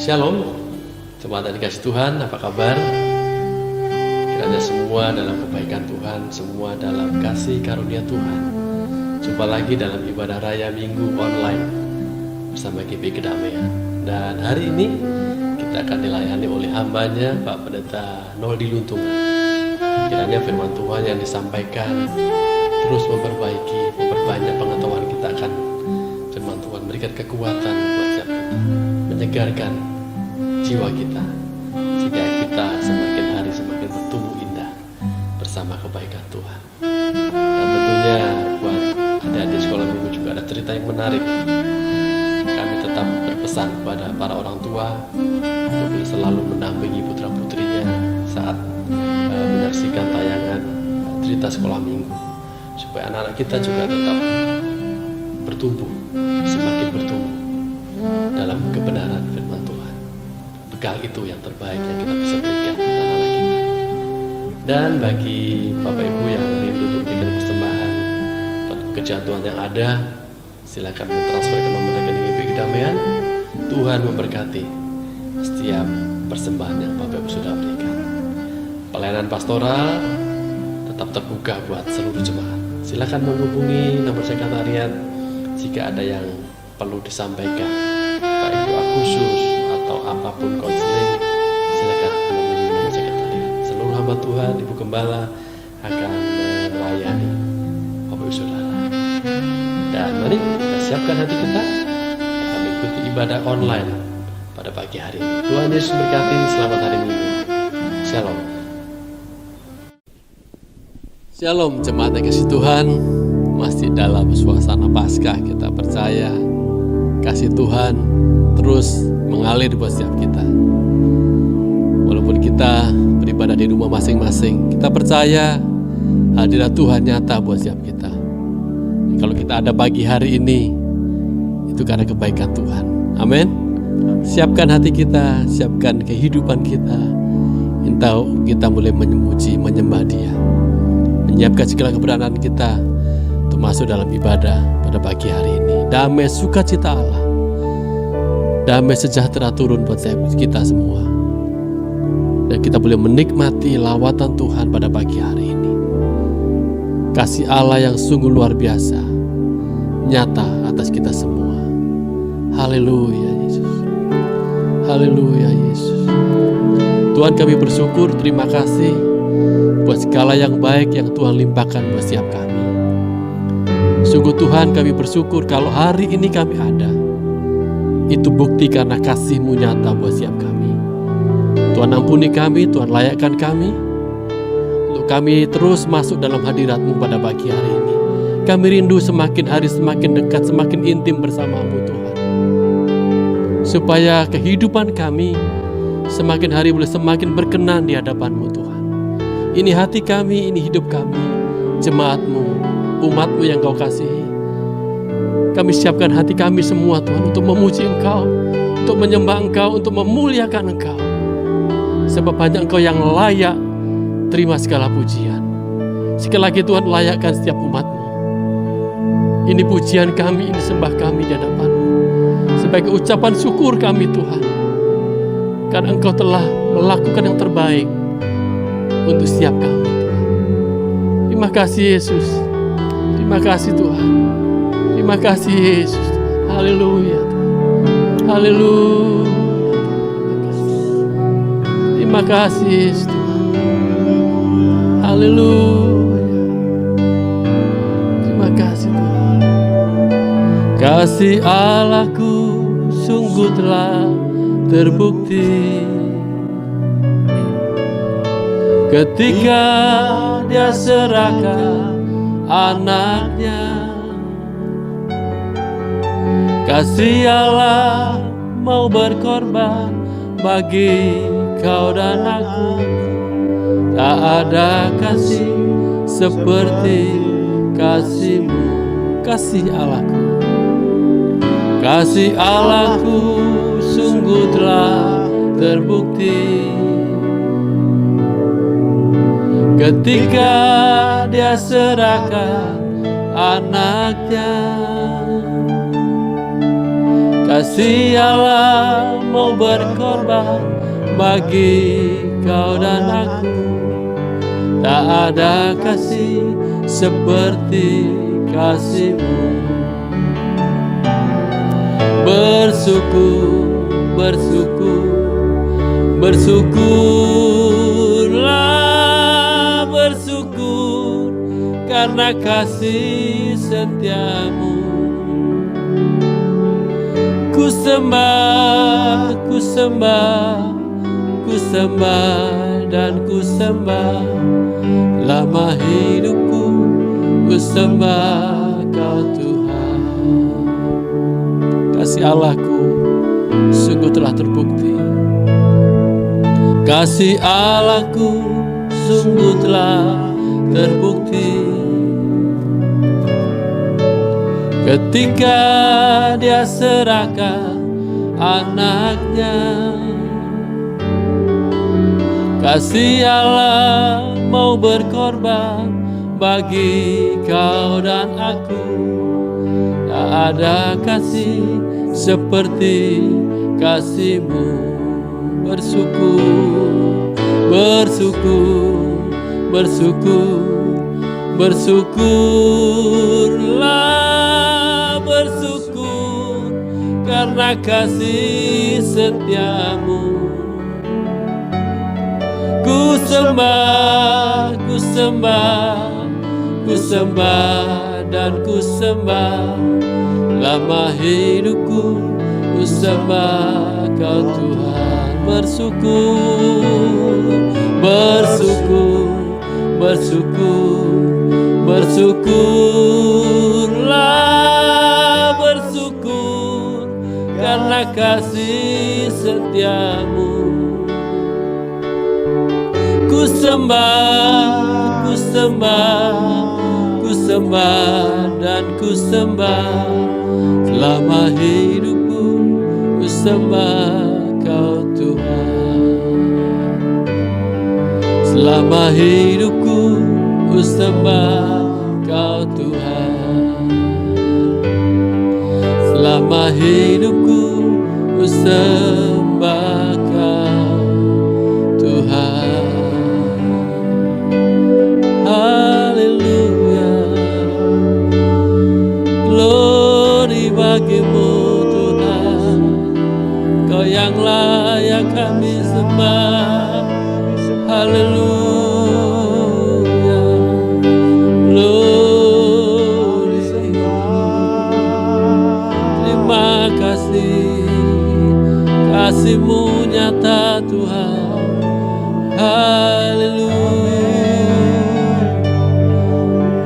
Shalom, jemaat yang dikasih Tuhan, apa kabar? Kiranya semua dalam kebaikan Tuhan, semua dalam kasih karunia Tuhan. Jumpa lagi dalam ibadah raya Minggu online bersama GP Kedamaian. Dan hari ini kita akan dilayani oleh hambanya Pak Pendeta Noldi Luntungan. Kiranya firman Tuhan yang disampaikan terus memperbanyak pengetahuan kita akan firman Tuhan, berikan kekuatan buat setiap kita, menyegarkan jiwa kita, sehingga kita semakin hari semakin bertumbuh indah bersama kebaikan Tuhan. Dan tentunya buat adik-adik sekolah minggu juga ada cerita yang menarik. Kami tetap berpesan kepada para orang tua untuk selalu mendampingi putra-putrinya saat menyaksikan tayangan cerita sekolah minggu, supaya anak-anak kita juga tetap bertumbuh, semakin bertumbuh dalam kebenaran firman Tuhan. Bekal itu yang terbaik yang kita bisa berikan kepada anak-anak kita. Dan bagi Bapak Ibu yang rindu untuk memberikan persembahan pekerjaan Tuhan yang ada, silakan mentransfer ke nomor rekening GP Kedamaian. Tuhan memberkati setiap persembahan yang Bapak Ibu sudah berikan. Pelayanan pastoral tetap terbuka buat seluruh jemaat. Silakan menghubungi nomor sekretariat jika ada yang perlu disampaikan, baik doa khusus atau apapun konseling. Silakan menghubungi nomor sekretariat. Seluruh hamba Tuhan, Ibu Gembala akan melayani Bapak Ibu Saudara. Dan mari kita siapkan hati kita akan mengikuti ibadah online pada pagi hari ini. Tuhan Yesus berkati. Selamat hari Minggu. Shalom. Shalom jemaat yang kasih Tuhan, masih dalam suasana Paskah. Kita percaya kasih Tuhan terus mengalir buat setiap kita. Walaupun kita beribadah di rumah masing-masing, kita percaya hadirat Tuhan nyata buat setiap kita. Kalau kita ada pagi hari ini, itu karena kebaikan Tuhan. Amin. Siapkan hati kita, siapkan kehidupan kita, entah kita mulai memuji, menyembah Dia. Menyiapkan segala keberadaan kita untuk masuk dalam ibadah pada pagi hari ini. Damai sukacita Allah, damai sejahtera turun buat kita semua. Dan kita boleh menikmati lawatan Tuhan pada pagi hari ini. Kasih Allah yang sungguh luar biasa nyata atas kita semua. Haleluya Yesus. Haleluya Yesus. Tuhan, kami bersyukur, terima kasih buat segala yang baik yang Tuhan limpahkan buat setiap kami. Sungguh Tuhan, kami bersyukur kalau hari ini kami ada, itu bukti karena kasih-Mu nyata buat setiap kami. Tuhan ampuni kami, Tuhan layakkan kami, untuk kami terus masuk dalam hadirat-Mu pada pagi hari ini. Kami rindu semakin hari semakin dekat, semakin intim bersama-Mu Tuhan. Supaya kehidupan kami semakin hari boleh semakin berkenan di hadapan-Mu Tuhan. Ini hati kami, ini hidup kami, jemaat-Mu, umat-Mu yang Kau kasihi. Kami siapkan hati kami semua Tuhan untuk memuji Engkau, untuk menyembah Engkau, untuk memuliakan Engkau. Sebab hanya Engkau yang layak terima segala pujian. Sekali lagi Tuhan, layakkan setiap umat-Mu. Ini pujian kami, ini sembah kami di hadapan-Mu, sebagai ucapan syukur kami Tuhan, karena Engkau telah melakukan yang terbaik untuk setiap kami Tuhan. Terima kasih Yesus. Terima kasih Tuhan. Terima kasih Yesus. Haleluya. Haleluya. Terima kasih Yesus Tuhan. Haleluya. Terima kasih Tuhan. Kasih Allahku sungguh telah terbukti ketika Dia serahkan anaknya. Kasih Allah mau berkorban bagi kau dan aku. Tak ada kasih seperti kasih-Mu, kasih Allahku. Kasih Allahku sungguh telah terbukti ketika Dia serahkan anaknya. Kasih Allah mau berkorban bagi kau dan aku. Tak ada kasih seperti kasih-Mu. Bersyukur, bersyukur, bersyukurlah, bersyukur karena kasih setia-Mu. Ku sembah, ku sembah, ku sembah dan ku sembah. Lama hidupku ku sembah Kau Tuhan. Kasih Allahku sungguh telah terbukti. Kasih Allahku sungguh telah terbukti. Ketika Dia serahkan anaknya. Kasih Allah mau berkorban bagi kau dan aku. Tak ada kasih seperti kasih-Mu. Bersyukur, bersyukur, bersyukur, bersyukurlah, bersyukur karena kasih setia-Mu. Ku sembah, ku sembah, ku sembah dan ku sembah. Lama hidupku ku sembah Kau Tuhan. Bersyukur, bersyukur, bersyukur, bersyukurlah, bersyukur karena kasih setia-Mu. Ku sembah, ku sembah, ku sembah dan ku sembah. Selama hidupku ku sembah Kau Tuhan. Selama hidupku ku sembah Kau Tuhan. Selama hidupku ku sembah Kau Tuhan. Bagi-Mu Tuhan, Kau yang layak kami sembah. Haleluya, glory. Terima kasih, kasih-Mu nyata Tuhan. Haleluya,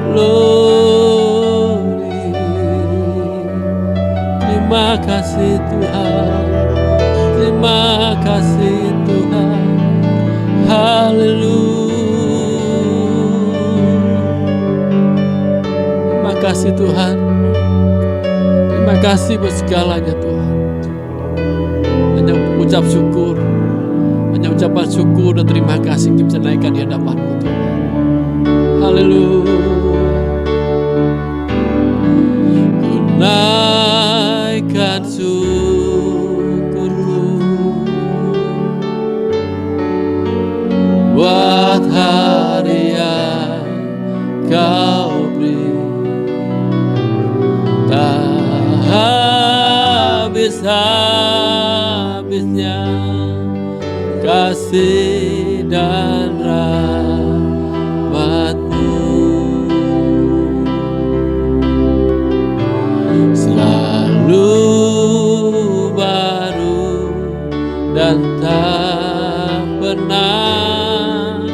glory. Terima kasih Tuhan, terima kasih Tuhan. Haleluya. Terima kasih Tuhan. Terima kasih buat segalanya Tuhan. Hanya mengucap syukur, hanya ucapan syukur dan terima kasih kita bisa naikkan di hadapan-Mu Tuhan. Haleluya. Naikkan syukurku buat hari yang Kau beri. Tak habis-habisnya kasih dan rahmat-Mu. Baru dan tak pernah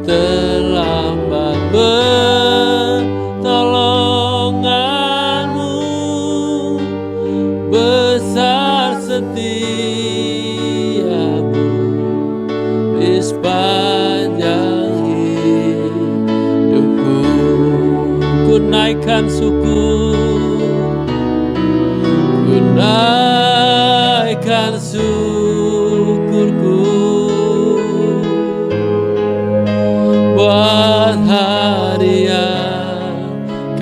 terlambat pertolongan-Mu. Besar setia-Mu di sepanjang hidupku. Ku naikkan syukur, naikkan syukurku buat hari yang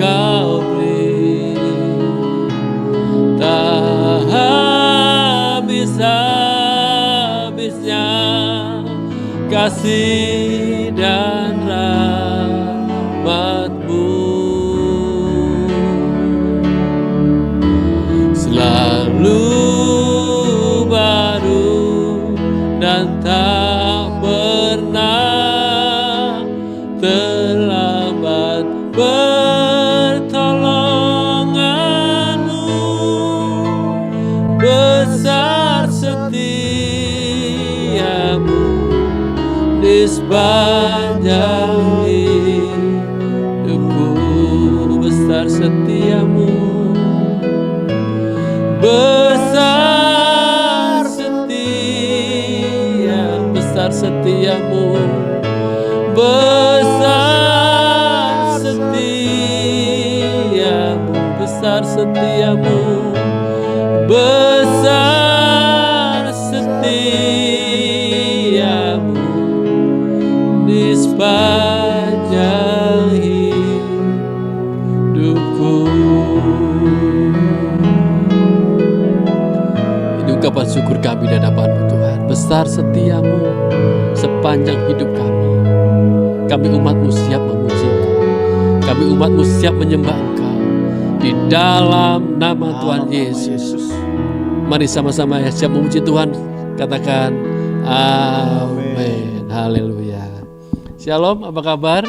Kau beri. Tak habis-habisnya kasih dan rahmat-Mu. Selalu baru dan tak pernah terlambat pertolongan-Mu. Besar setia-Mu di sepanjang hidupku. Besar setia-Mu, besar setia, besar setia-Mu, besar setia-Mu, besar setia-Mu, besar setia-Mu di sepanjang hidupku. Ungkapan syukur kami di hadapan-Mu Tuhan. Besar setia-Mu sepanjang hidup kami. Kami umat-Mu siap memuji Engkau. Kami umat-Mu siap menyembah Engkau di dalam nama Tuhan Yesus. Mari sama-sama ya siap memuji Tuhan. Katakan amin. Haleluya. Shalom, apa kabar?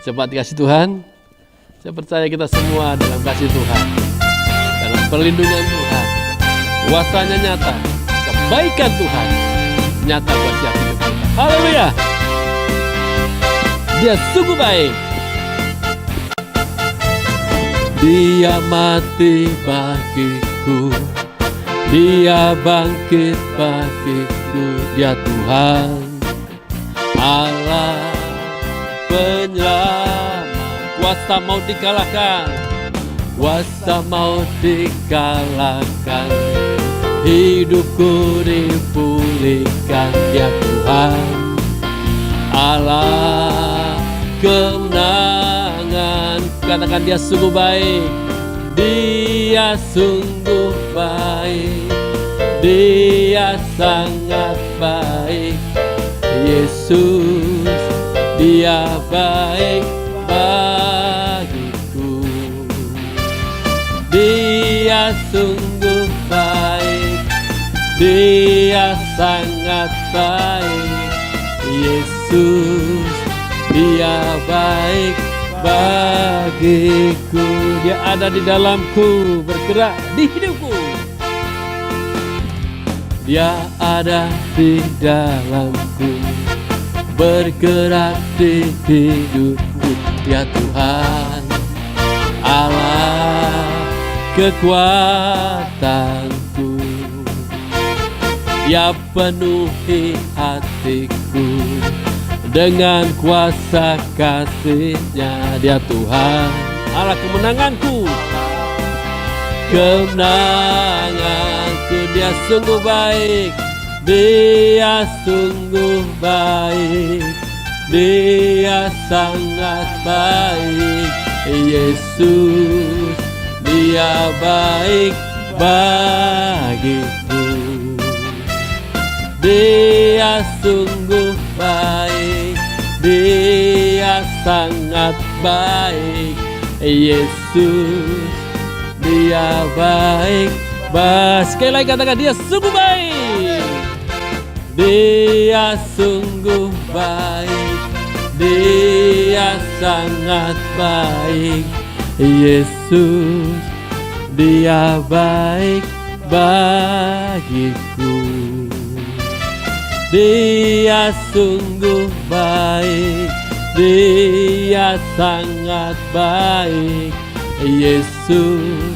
Cepat dikasih Tuhan. Saya percaya kita semua dalam kasih Tuhan, dalam perlindungan Tuhan. Kuasanya nyata, kebaikan Tuhan nyata buat setiap hidup kita. Haleluya. Dia sungguh baik. Dia mati bagiku, Dia bangkit bagiku. Dia Tuhan Allah penyelamat. Kuasa maut dikalahkan, kuasa maut dikalahkan. Hidupku dipulihkan. Dia Tuhan Allah kemenangan. Katakan dia sungguh baik. Dia sungguh baik. Dia sangat baik. Yesus, dia baik bagiku. Dia sungguh baik. Dia sangat baik. Yesus, dia baik bagiku. Dia ada di dalamku, bergerak di hidupku. Dia ada di dalamku, bergerak di hidupku. Ya Tuhan Allah kekuatanku, ya penuhi hatiku dengan kuasa kasih-Nya. Dia Tuhan Allah kemenanganku, kemenanganku. Dia sungguh baik. Dia sungguh baik. Dia sangat baik. Yesus, dia baik bagiku. Dia sungguh baik. Dia sangat baik. Yesus, dia baik. Sekali lagi katakan, dia sungguh baik. Dia sungguh baik. Dia sangat baik. Yesus, dia baik bagiku. Dia sungguh baik. Dia sangat baik. Yesus,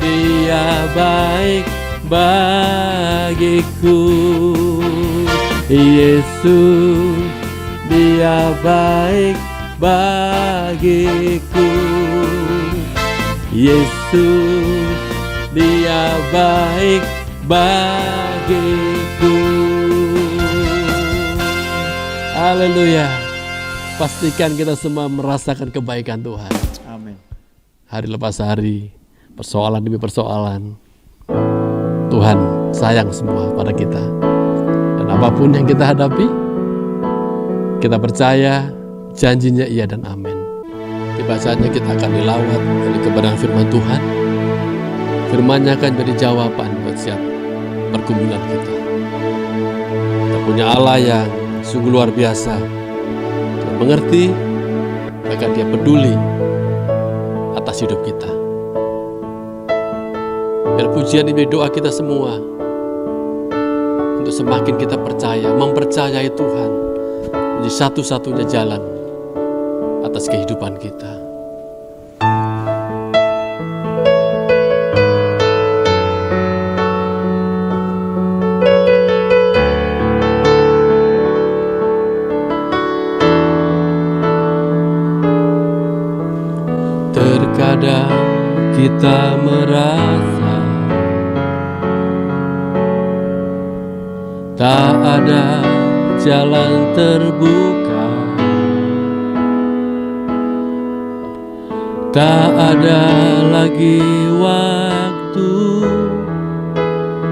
dia baik bagiku. Yesus, dia baik bagiku. Yesus, dia baik bagiku. Haleluya. Pastikan kita semua merasakan kebaikan Tuhan. Amin. Hari lepas hari, persoalan demi persoalan, Tuhan sayang semua pada kita. Dan apapun yang kita hadapi, kita percaya janjinya iya dan amin. Tiba saatnya kita akan dilawat oleh kebenaran firman Tuhan. Firman-Nya akan jadi jawaban buat setiap pergumulan kita. Kita punya Allah yang sungguh luar biasa. Dia mengerti, bahkan Dia peduli atas hidup kita. Biar pujian ini doa kita semua untuk semakin kita percaya, mempercayai Tuhan menjadi satu-satunya jalan atas kehidupan kita. Terkadang kita merasa tak ada jalan terbuka, tak ada lagi waktu,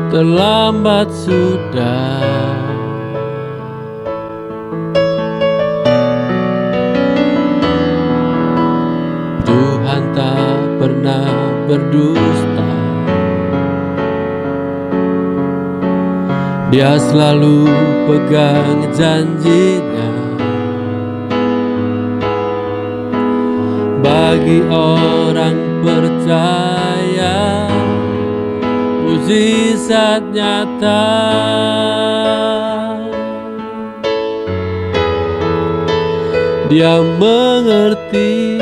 terlambat sudah. Tuhan tak pernah berdusta, Dia selalu pegang janjinya. Bagi orang percaya, mukjizat nyata. Dia mengerti,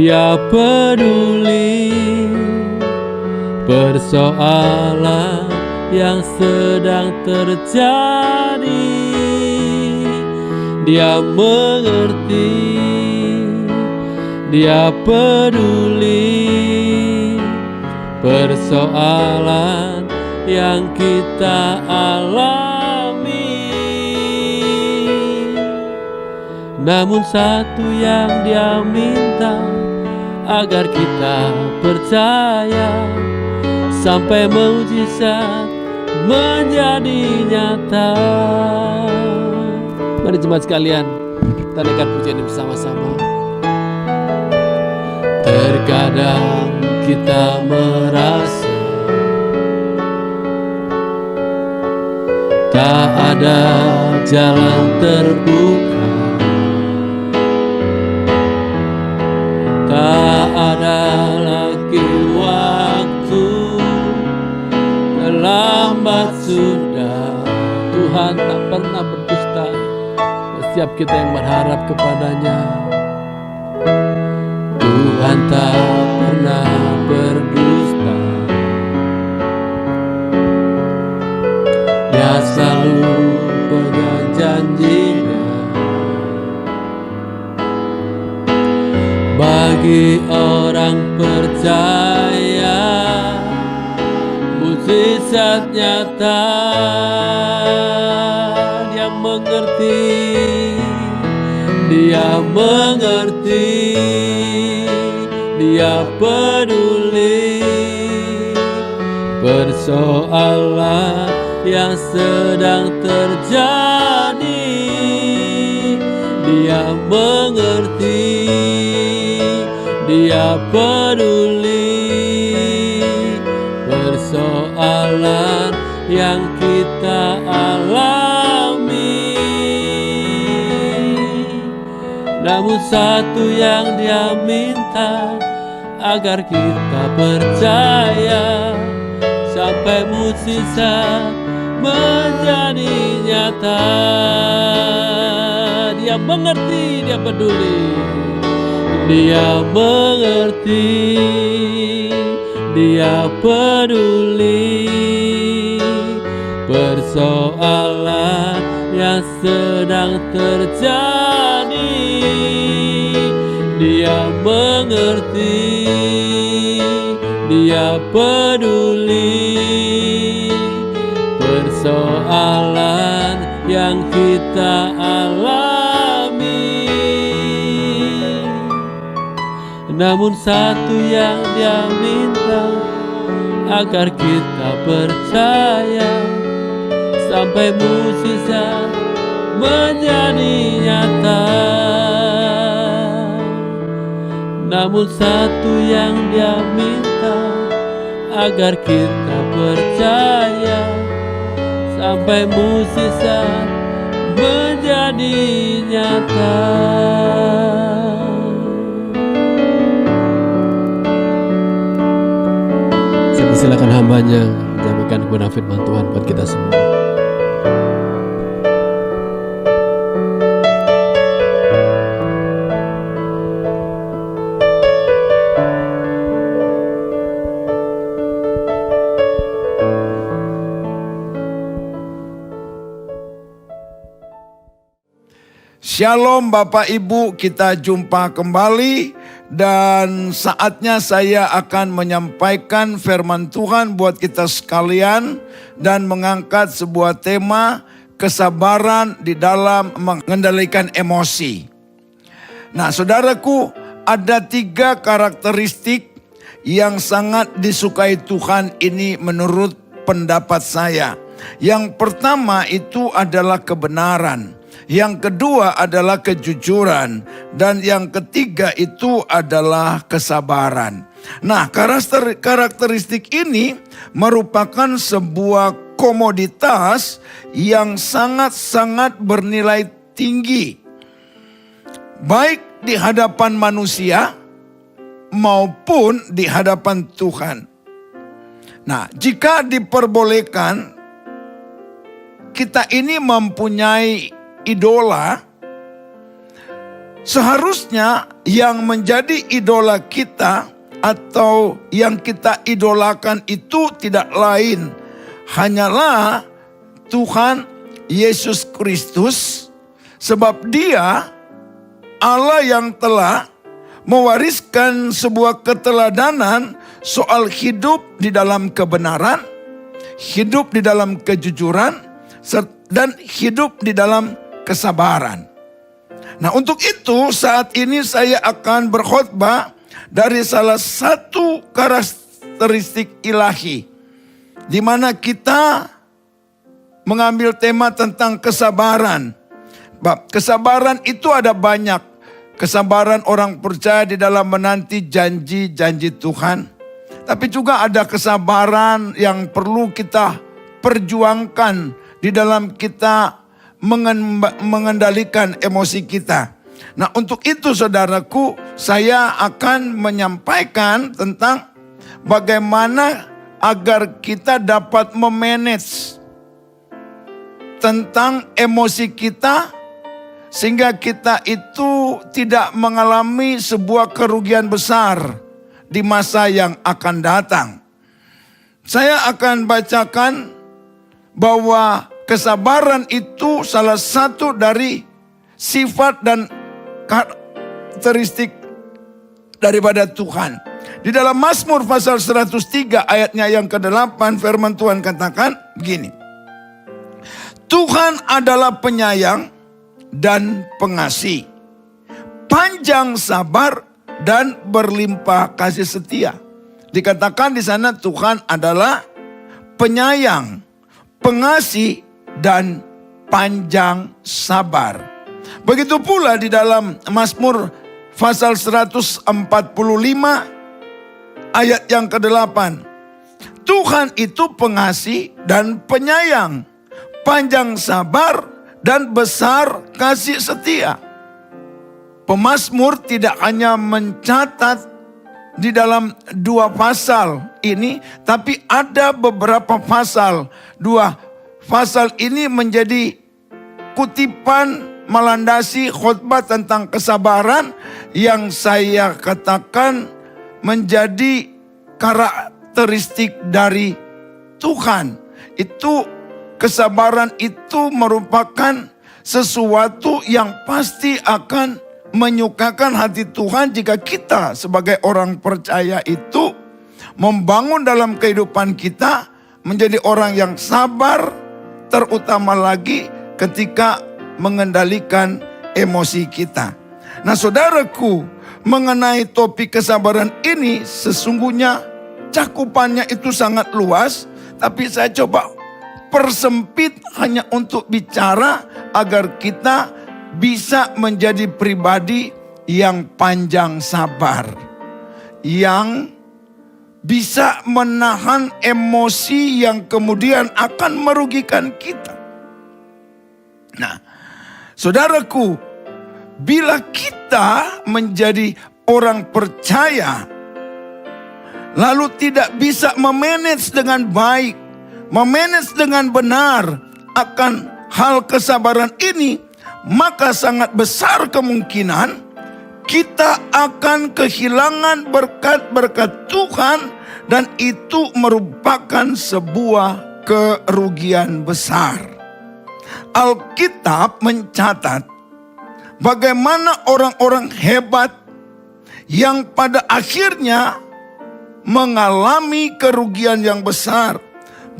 Dia peduli persoalan yang sedang terjadi. Dia mengerti, Dia peduli persoalan yang kita alami. Namun satu yang Dia minta, agar kita percaya sampai mukjizat menjadi nyata. Mari jemaat sekalian, kita naikkan pujian ini bersama-sama. Terkadang kita merasa tak ada jalan terbuka, tak ada lagi waktu, terlambat sudah. Tuhan tak pernah berdusta. Setiap kita yang berharap kepadanya, Tuhan tak pernah berdusta. Dia selalu pegang janjinya. Bagi orang percaya, mukjizat nyata. Dia mengerti, Dia mengerti, Dia peduli persoalan yang sedang terjadi. Dia mengerti, Dia peduli persoalan yang kita alami. Namun satu yang Dia minta, agar kita percaya sampai mukjizat menjadi nyata. Dia mengerti, Dia peduli, Dia mengerti, Dia peduli persoalan yang sedang terjadi. Dia mengerti, Dia peduli persoalan yang kita alami. Namun satu yang Dia minta, agar kita percaya sampai mukjizat menjadi nyata. Namun satu yang Dia minta, agar kita percaya sampai mukjizat menjadi nyata. Saya persilakan hambanya menyampaikan kebenaran firman Tuhan buat kita semua. Shalom Bapak Ibu, kita jumpa kembali dan saatnya saya akan menyampaikan firman Tuhan buat kita sekalian dan mengangkat sebuah tema kesabaran di dalam mengendalikan emosi. Nah saudaraku, ada 3 karakteristik yang sangat disukai Tuhan ini menurut pendapat saya. Yang pertama itu adalah kebenaran. Yang kedua adalah kejujuran. Dan yang ketiga itu adalah kesabaran. Nah, karakteristik ini merupakan sebuah komoditas yang sangat-sangat bernilai tinggi. Baik di hadapan manusia maupun di hadapan Tuhan. Nah, jika diperbolehkan, kita ini mempunyai idola, seharusnya yang menjadi idola kita atau yang kita idolakan itu tidak lain hanyalah Tuhan Yesus Kristus, sebab Dia Allah yang telah mewariskan sebuah keteladanan soal hidup di dalam kebenaran, hidup di dalam kejujuran, dan hidup di dalam kesabaran. Nah, untuk itu saat ini saya akan berkhotbah dari salah satu karakteristik ilahi, di mana kita mengambil tema tentang kesabaran. Kesabaran itu ada banyak. Kesabaran orang percaya di dalam menanti janji-janji Tuhan. Tapi juga ada kesabaran yang perlu kita perjuangkan di dalam kita mengendalikan emosi kita. Nah, untuk itu saudaraku, saya akan menyampaikan tentang bagaimana agar kita dapat memanage tentang emosi kita sehingga kita itu tidak mengalami sebuah kerugian besar di masa yang akan datang. Saya akan bacakan bahwa kesabaran itu salah satu dari sifat dan karakteristik daripada Tuhan. Di dalam Mazmur pasal 103 ayatnya yang ke-8 firman Tuhan katakan begini. Tuhan adalah penyayang dan pengasih, panjang sabar dan berlimpah kasih setia. Dikatakan di sana Tuhan adalah penyayang, pengasih, dan panjang sabar. Begitu pula di dalam Mazmur pasal 145 ayat yang ke-8. Tuhan itu pengasih dan penyayang, panjang sabar dan besar kasih setia. Pemazmur tidak hanya mencatat di dalam 2 pasal ini, tapi ada beberapa pasal. 2 pasal ini menjadi kutipan melandasi khotbah tentang kesabaran yang saya katakan menjadi karakteristik dari Tuhan. Itu kesabaran itu merupakan sesuatu yang pasti akan menyukakan hati Tuhan jika kita sebagai orang percaya itu membangun dalam kehidupan kita menjadi orang yang sabar, terutama lagi ketika mengendalikan emosi kita. Nah saudaraku, mengenai topik kesabaran ini sesungguhnya cakupannya itu sangat luas, tapi saya coba persempit hanya untuk bicara agar kita bisa menjadi pribadi yang panjang sabar, yang bisa menahan emosi yang kemudian akan merugikan kita. Nah, saudaraku, bila kita menjadi orang percaya, lalu tidak bisa memanage dengan baik, memanage dengan benar akan hal kesabaran ini, maka sangat besar kemungkinan kita akan kehilangan berkat-berkat Tuhan, dan itu merupakan sebuah kerugian besar. Alkitab mencatat bagaimana orang-orang hebat yang pada akhirnya mengalami kerugian yang besar,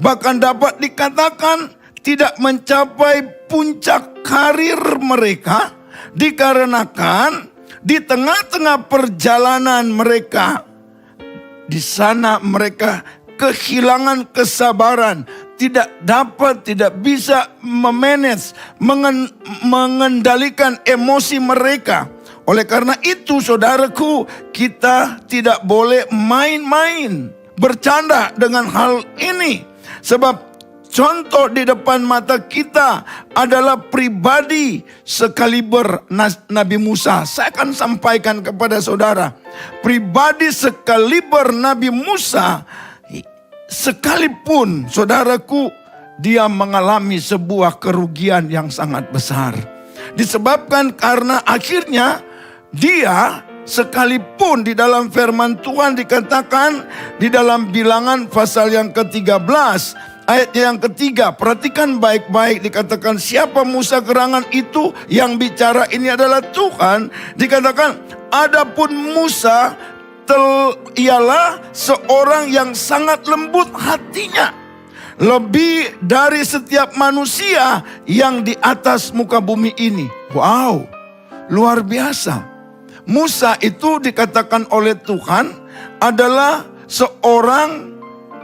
bahkan dapat dikatakan tidak mencapai puncak karir mereka, dikarenakan di tengah-tengah perjalanan mereka, di sana mereka kehilangan kesabaran, tidak bisa memanage, mengendalikan emosi mereka. Oleh karena itu, saudaraku, kita tidak boleh main-main, bercanda dengan hal ini. Sebab contoh di depan mata kita adalah pribadi sekaliber Nabi Musa. Saya akan sampaikan kepada saudara, pribadi sekaliber Nabi Musa, sekalipun saudaraku, dia mengalami sebuah kerugian yang sangat besar. Disebabkan karena akhirnya dia, sekalipun di dalam firman Tuhan dikatakan di dalam Bilangan pasal yang ke-13, ayat yang ketiga, perhatikan baik-baik, dikatakan siapa Musa gerangan itu, yang bicara ini adalah Tuhan. Dikatakan adapun Musa ialah seorang yang sangat lembut hatinya, lebih dari setiap manusia yang di atas muka bumi ini. Wow, luar biasa. Musa itu dikatakan oleh Tuhan adalah seorang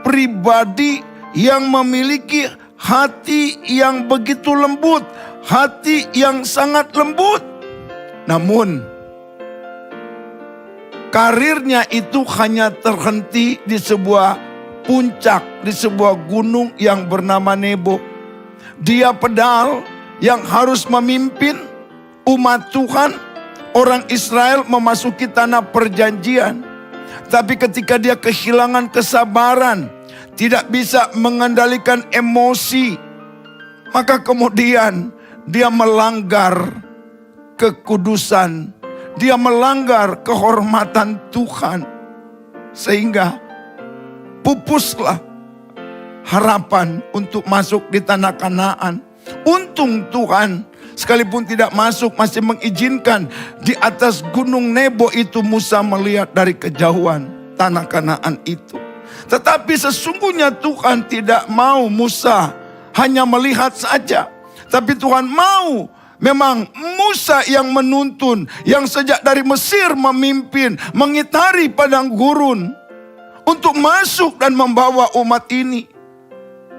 pribadi yang memiliki hati yang begitu lembut, hati yang sangat lembut. Namun karirnya itu hanya terhenti di sebuah puncak, di sebuah gunung yang bernama Nebo. Dia pedal yang harus memimpin umat Tuhan, orang Israel memasuki tanah perjanjian. Tapi ketika dia kehilangan kesabaran, tidak bisa mengendalikan emosi, maka kemudian dia melanggar kekudusan, dia melanggar kehormatan Tuhan, sehingga pupuslah harapan untuk masuk di tanah Kanaan. Untung Tuhan sekalipun tidak masuk masih mengizinkan di atas gunung Nebo itu Musa melihat dari kejauhan tanah Kanaan itu. Tetapi sesungguhnya Tuhan tidak mau Musa hanya melihat saja. Tapi Tuhan mau memang Musa yang menuntun, yang sejak dari Mesir memimpin, mengitari padang gurun untuk masuk dan membawa umat ini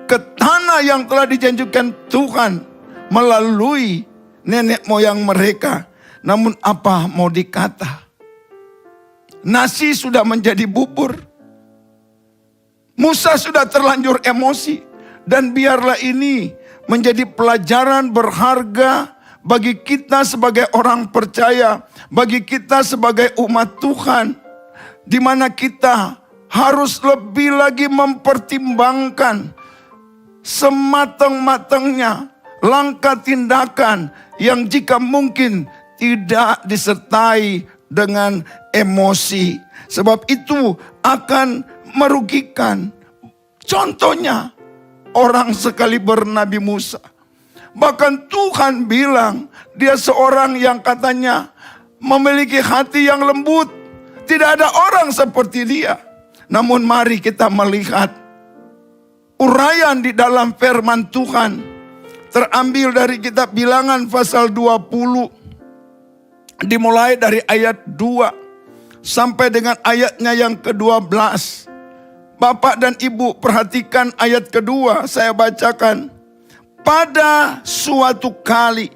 ke tanah yang telah dijanjikan Tuhan melalui nenek moyang mereka. Namun apa mau dikata, nasi sudah menjadi bubur. Musa sudah terlanjur emosi, dan biarlah ini menjadi pelajaran berharga bagi kita sebagai orang percaya, bagi kita sebagai umat Tuhan, di mana kita harus lebih lagi mempertimbangkan sematang-matangnya langkah tindakan yang jika mungkin tidak disertai dengan emosi, sebab itu akan merugikan. Contohnya orang sekaliber Nabi Musa. Bahkan Tuhan bilang dia seorang yang katanya memiliki hati yang lembut. Tidak ada orang seperti dia. Namun mari kita melihat uraian di dalam firman Tuhan, terambil dari kitab Bilangan pasal 20, dimulai dari ayat 2 sampai dengan ayatnya yang ke-12. Bapak dan Ibu perhatikan ayat kedua, saya bacakan. Pada suatu kali,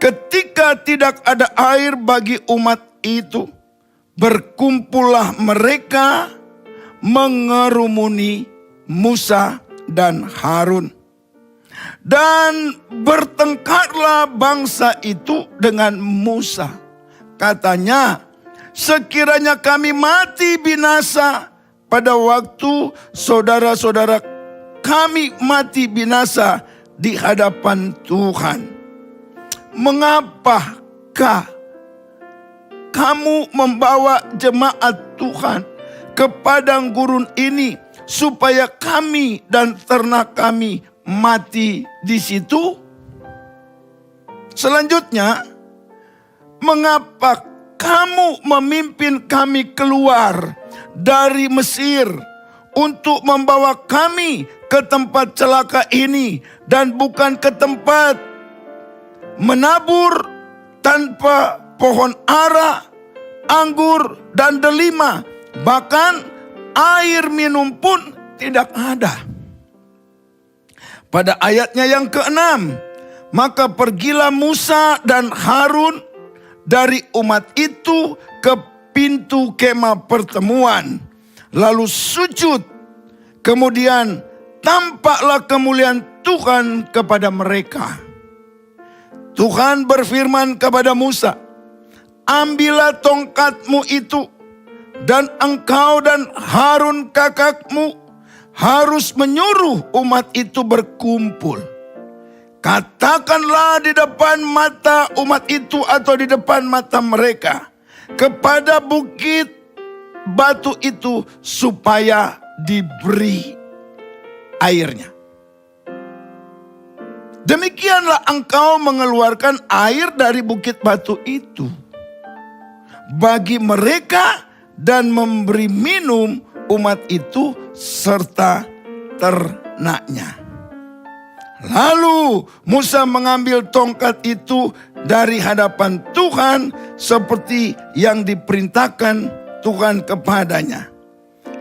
ketika tidak ada air bagi umat itu, berkumpullah mereka mengerumuni Musa dan Harun. Dan bertengkarlah bangsa itu dengan Musa. Katanya, sekiranya kami mati binasa pada waktu saudara-saudara kami mati binasa di hadapan Tuhan. Mengapakah kamu membawa jemaat Tuhan ke padang gurun ini supaya kami dan ternak kami mati di situ? Selanjutnya, mengapa kamu memimpin kami keluar dari Mesir untuk membawa kami ke tempat celaka ini dan bukan ke tempat menabur tanpa pohon ara, anggur, dan delima. Bahkan air minum pun tidak ada. Pada ayatnya yang ke-6, maka pergilah Musa dan Harun dari umat itu ke pintu kemah pertemuan, lalu sujud. Kemudian tampaklah kemuliaan Tuhan kepada mereka. Tuhan berfirman kepada Musa, ambillah tongkatmu itu, dan engkau dan Harun kakakmu harus menyuruh umat itu berkumpul. Katakanlah di depan mata umat itu atau di depan mata mereka kepada bukit batu itu supaya diberi airnya. Demikianlah engkau mengeluarkan air dari bukit batu itu bagi mereka dan memberi minum umat itu serta ternaknya. Lalu Musa mengambil tongkat itu dari hadapan Tuhan seperti yang diperintahkan Tuhan kepadanya.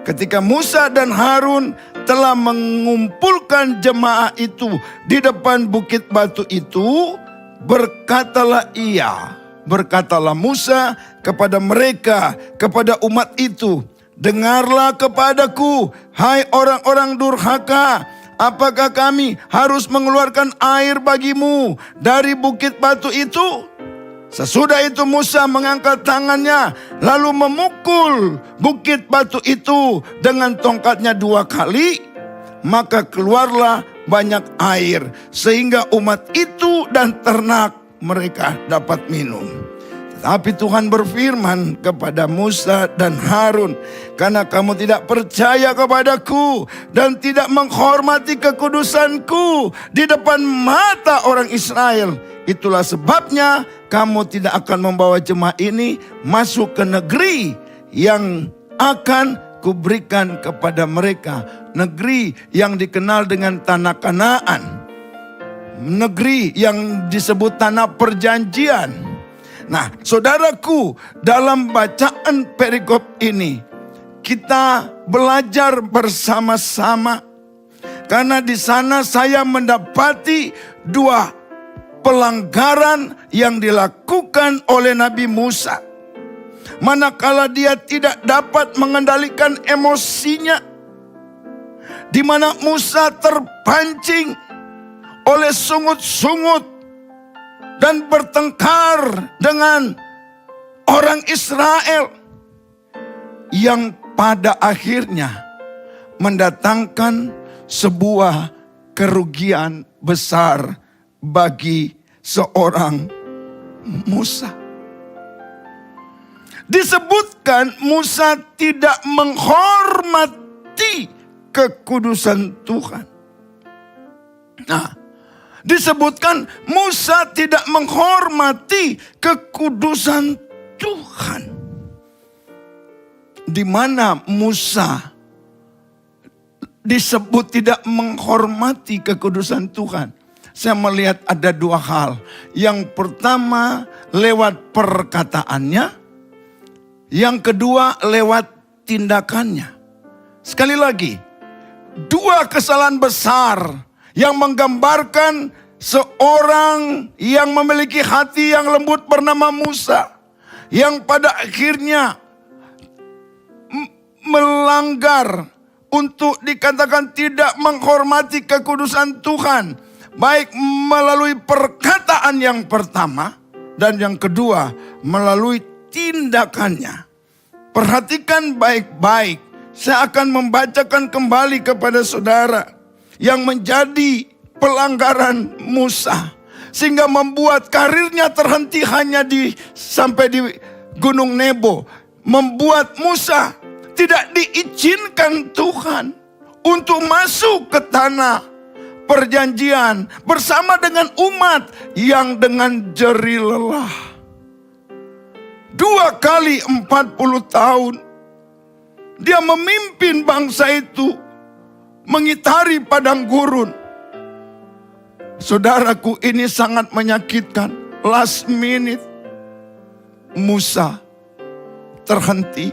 Ketika Musa dan Harun telah mengumpulkan jemaah itu di depan bukit batu itu, berkatalah Musa kepada mereka, kepada umat itu, dengarlah kepadaku, hai orang-orang durhaka, apakah kami harus mengeluarkan air bagimu dari bukit batu itu? Sesudah itu Musa mengangkat tangannya, lalu memukul bukit batu itu dengan tongkatnya 2 kali, maka keluarlah banyak air, sehingga umat itu dan ternak mereka dapat minum. Tetapi Tuhan berfirman kepada Musa dan Harun, karena kamu tidak percaya kepadaku dan tidak menghormati kekudusanku di depan mata orang Israel, itulah sebabnya kamu tidak akan membawa jemaah ini masuk ke negeri yang akan kuberikan kepada mereka. Negeri yang dikenal dengan tanah Kanaan. Negeri yang disebut tanah perjanjian. Nah, saudaraku, dalam bacaan perikop ini kita belajar bersama-sama, karena di sana saya mendapati 2 pelanggaran yang dilakukan oleh Nabi Musa. Manakala dia tidak dapat mengendalikan emosinya, di mana Musa terpancing oleh sungut-sungut dan bertengkar dengan orang Israel, yang pada akhirnya mendatangkan sebuah kerugian besar bagi seorang Musa. Disebutkan Musa tidak menghormati kekudusan Tuhan. Nah, disebutkan Musa tidak menghormati kekudusan Tuhan. Di mana Musa disebut tidak menghormati kekudusan Tuhan? Saya melihat ada 2 hal. Yang pertama lewat perkataannya, yang kedua lewat tindakannya. Sekali lagi, dua kesalahan besar yang menggambarkan seorang yang memiliki hati yang lembut bernama Musa, yang pada akhirnya melanggar untuk dikatakan tidak menghormati kekudusan Tuhan, baik melalui perkataan yang pertama dan yang kedua melalui tindakannya. Perhatikan baik-baik, saya akan membacakan kembali kepada saudara yang menjadi pelanggaran Musa, sehingga membuat karirnya terhenti hanya sampai di Gunung Nebo, membuat Musa tidak diizinkan Tuhan untuk masuk ke tanah perjanjian bersama dengan umat yang dengan jerih lelah. 2 kali 40 tahun dia memimpin bangsa itu mengitari padang gurun. Saudaraku, ini sangat menyakitkan. Last minute Musa terhenti.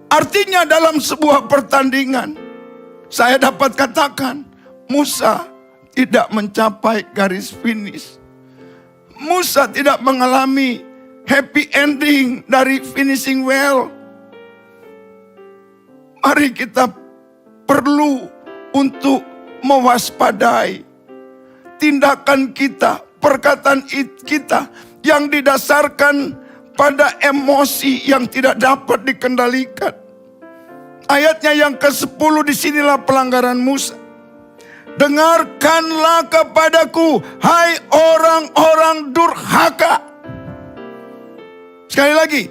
Artinya dalam sebuah pertandingan, saya dapat katakan, Musa tidak mencapai garis finish. Musa tidak mengalami happy ending dari finishing well. Mari kita perlu untuk mewaspadai tindakan kita, perkataan kita yang didasarkan pada emosi yang tidak dapat dikendalikan. Ayatnya yang ke-10, disinilah pelanggaran Musa. Dengarkanlah kepadaku, hai orang-orang durhaka. Sekali lagi,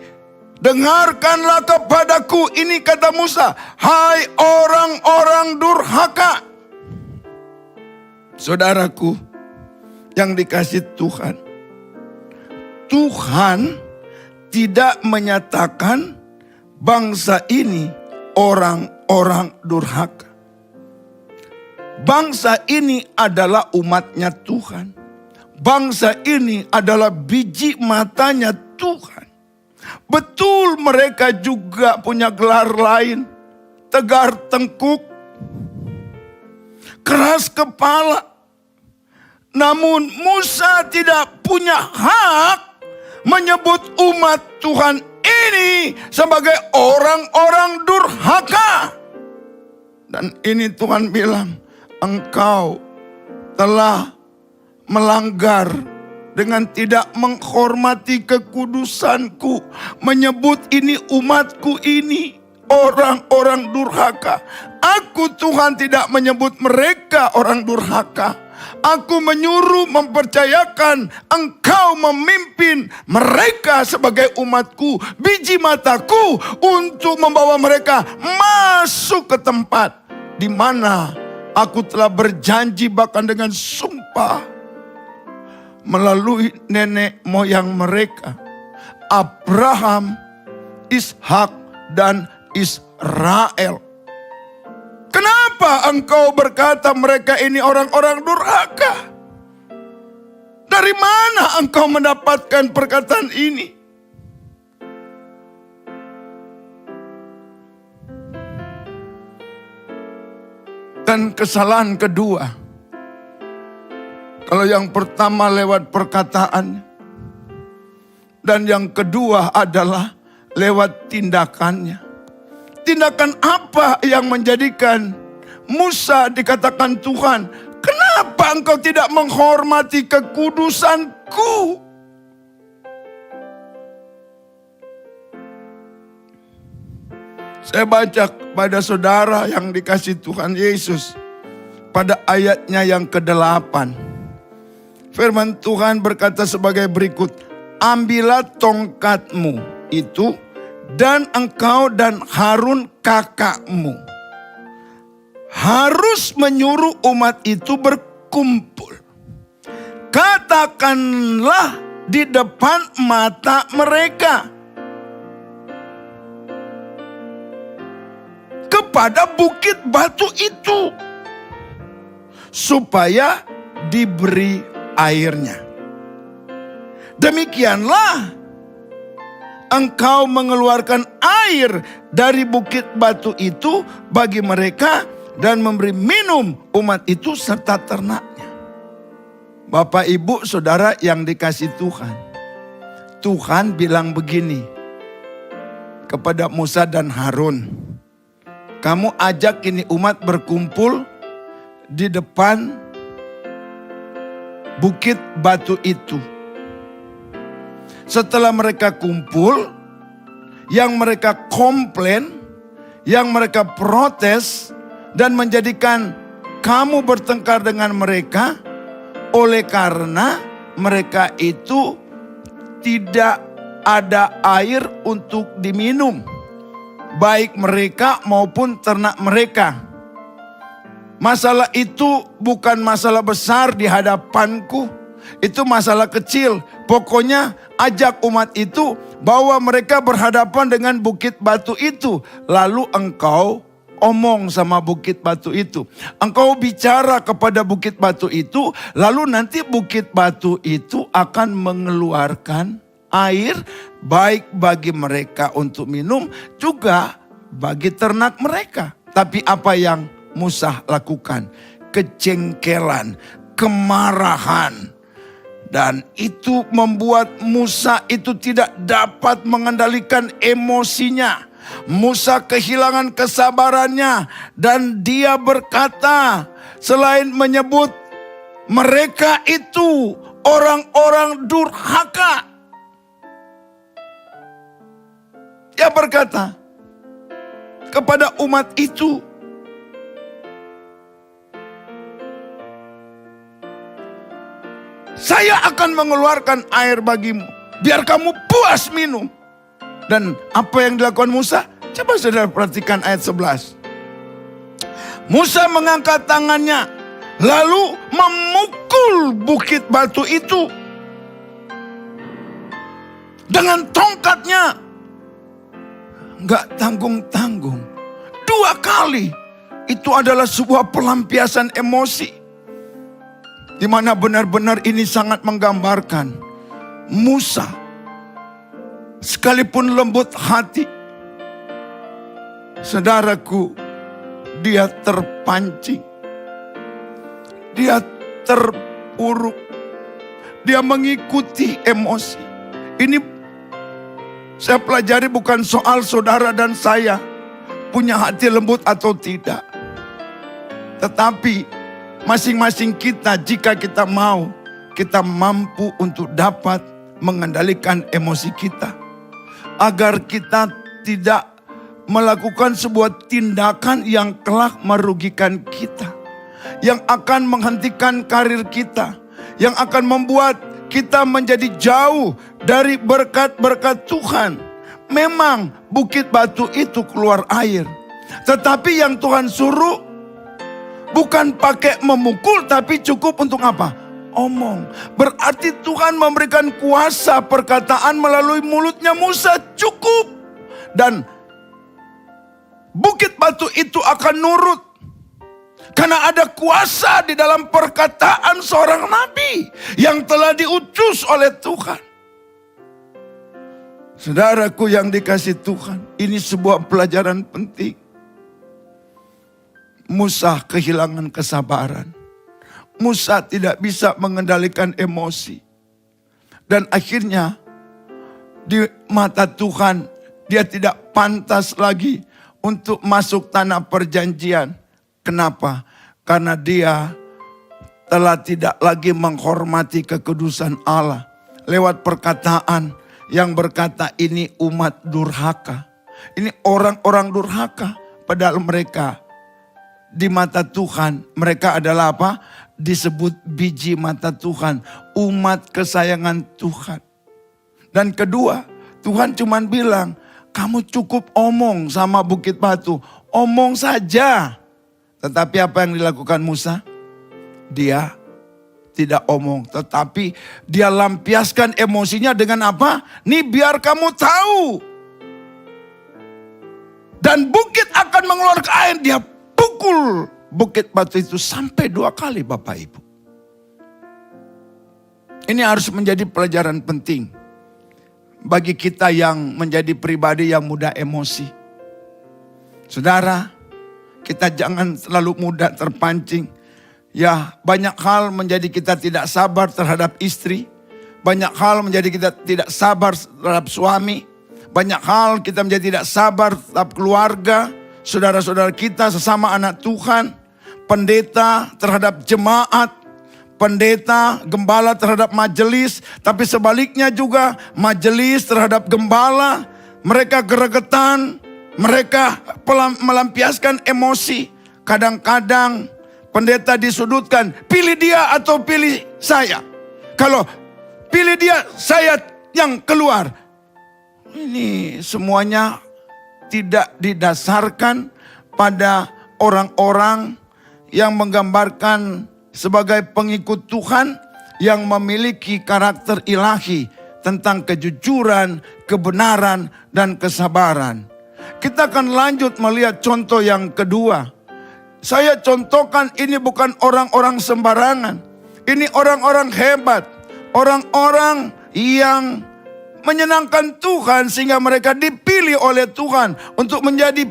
dengarkanlah kepadaku, ini kata Musa, hai orang-orang durhaka. Saudaraku yang dikasih Tuhan, Tuhan tidak menyatakan bangsa ini orang-orang durhaka. Bangsa ini adalah umatnya Tuhan. Bangsa ini adalah biji matanya Tuhan. Betul mereka juga punya gelar lain. Tegar tengkuk, keras kepala. Namun Musa tidak punya hak menyebut umat Tuhan ini sebagai orang-orang durhaka. Dan ini Tuhan bilang, engkau telah melanggar dengan tidak menghormati kekudusanku, menyebut ini umatku ini orang-orang durhaka. Aku Tuhan tidak menyebut mereka orang durhaka. Aku menyuruh mempercayakan engkau memimpin mereka sebagai umatku, biji mataku, untuk membawa mereka masuk ke tempat di mana aku telah berjanji bahkan dengan sumpah melalui nenek moyang mereka, Abraham, Ishak, dan Israel. Kenapa engkau berkata mereka ini orang-orang durhaka? Dari mana engkau mendapatkan perkataan ini? Dan kesalahan kedua, kalau yang pertama lewat perkataan, dan yang kedua adalah lewat tindakannya. Tindakan apa yang menjadikan Musa dikatakan Tuhan, kenapa engkau tidak menghormati kekudusanku? Saya baca pada saudara yang dikasih Tuhan Yesus pada ayatnya yang ke-8. Firman Tuhan berkata sebagai berikut, ambillah tongkatmu itu dan engkau dan Harun kakakmu harus menyuruh umat itu berkumpul. Katakanlah di depan mata mereka kepada bukit batu itu supaya diberi airnya. Demikianlah engkau mengeluarkan air dari bukit batu itu bagi mereka dan memberi minum umat itu serta ternaknya. Bapak, Ibu, Saudara yang dikasih Tuhan. Tuhan bilang begini kepada Musa dan Harun. Kamu ajak ini umat berkumpul di depan bukit batu itu. Setelah mereka kumpul, yang mereka komplain, yang mereka protes, dan menjadikan kamu bertengkar dengan mereka, oleh karena mereka itu tidak ada air untuk diminum, baik mereka maupun ternak mereka. Masalah itu bukan masalah besar di hadapanku, itu masalah kecil. Pokoknya ajak umat itu bahwa mereka berhadapan dengan bukit batu itu. Lalu engkau omong sama bukit batu itu. Engkau bicara kepada bukit batu itu, lalu nanti bukit batu itu akan mengeluarkan air baik bagi mereka untuk minum, juga bagi ternak mereka. Tapi apa yang Musa lakukan? Kejengkelan, kemarahan. Dan itu membuat Musa itu tidak dapat mengendalikan emosinya. Musa kehilangan kesabarannya dan dia berkata, selain menyebut mereka itu orang-orang durhaka, dia berkata kepada umat itu, saya akan mengeluarkan air bagimu, biar kamu puas minum. Dan apa yang dilakukan Musa? Coba saudara perhatikan ayat 11. Musa mengangkat tangannya, lalu memukul bukit batu itu dengan tongkatnya. Enggak tanggung-tanggung. 2 kali. Itu adalah sebuah pelampiasan emosi. Di mana benar-benar ini sangat menggambarkan Musa, sekalipun lembut hati, saudaraku, dia terpancing, dia terpuruk, dia mengikuti emosi. Ini saya pelajari bukan soal saudara dan saya punya hati lembut atau tidak, tetapi masing-masing kita, jika kita mau, kita mampu untuk dapat mengendalikan emosi kita. Agar kita tidak melakukan sebuah tindakan yang kelak merugikan kita. Yang akan menghentikan karir kita. Yang akan membuat kita menjadi jauh dari berkat-berkat Tuhan. Memang bukit batu itu keluar air. Tetapi yang Tuhan suruh bukan pakai memukul, tapi cukup untuk apa? Omong. Berarti Tuhan memberikan kuasa perkataan melalui mulutnya Musa, cukup. Dan bukit batu itu akan nurut. Karena ada kuasa di dalam perkataan seorang nabi yang telah diutus oleh Tuhan. Saudaraku yang dikasih Tuhan, ini sebuah pelajaran penting. Musa kehilangan kesabaran. Musa tidak bisa mengendalikan emosi. Dan akhirnya di mata Tuhan dia tidak pantas lagi untuk masuk tanah perjanjian. Kenapa? Karena dia telah tidak lagi menghormati kekudusan Allah. Lewat perkataan yang berkata ini umat durhaka. Ini orang-orang durhaka. Padahal mereka di mata Tuhan, mereka adalah apa? Disebut biji mata Tuhan, umat kesayangan Tuhan. Dan kedua, Tuhan cuma bilang, kamu cukup omong sama bukit batu, omong saja. Tetapi apa yang dilakukan Musa? Dia tidak omong, tetapi dia lampiaskan emosinya dengan apa? Nih biar kamu tahu. Dan bukit akan mengeluarkan air, dia pukul bukit batu itu sampai 2 kali, Bapak Ibu. Ini harus menjadi pelajaran penting. bagi kita yang menjadi pribadi yang mudah emosi. Saudara, kita jangan selalu mudah terpancing. Ya, banyak hal menjadi kita tidak sabar terhadap istri. Banyak hal menjadi kita tidak sabar terhadap suami. Banyak hal kita menjadi tidak sabar terhadap keluarga, saudara-saudara kita sesama anak Tuhan, pendeta terhadap jemaat, pendeta, gembala terhadap majelis. Tapi sebaliknya juga majelis terhadap gembala. Mereka gregetan, mereka melampiaskan emosi. Kadang-kadang pendeta disudutkan, pilih dia atau pilih saya. Kalau pilih dia, saya yang keluar. Ini semuanya tidak didasarkan pada orang-orang yang menggambarkan sebagai pengikut Tuhan yang memiliki karakter ilahi tentang kejujuran, kebenaran, dan kesabaran. Kita akan lanjut melihat contoh yang kedua. Saya contohkan ini bukan orang-orang sembarangan. Ini orang-orang hebat. Orang-orang yang menyenangkan Tuhan sehingga mereka dipilih oleh Tuhan untuk menjadi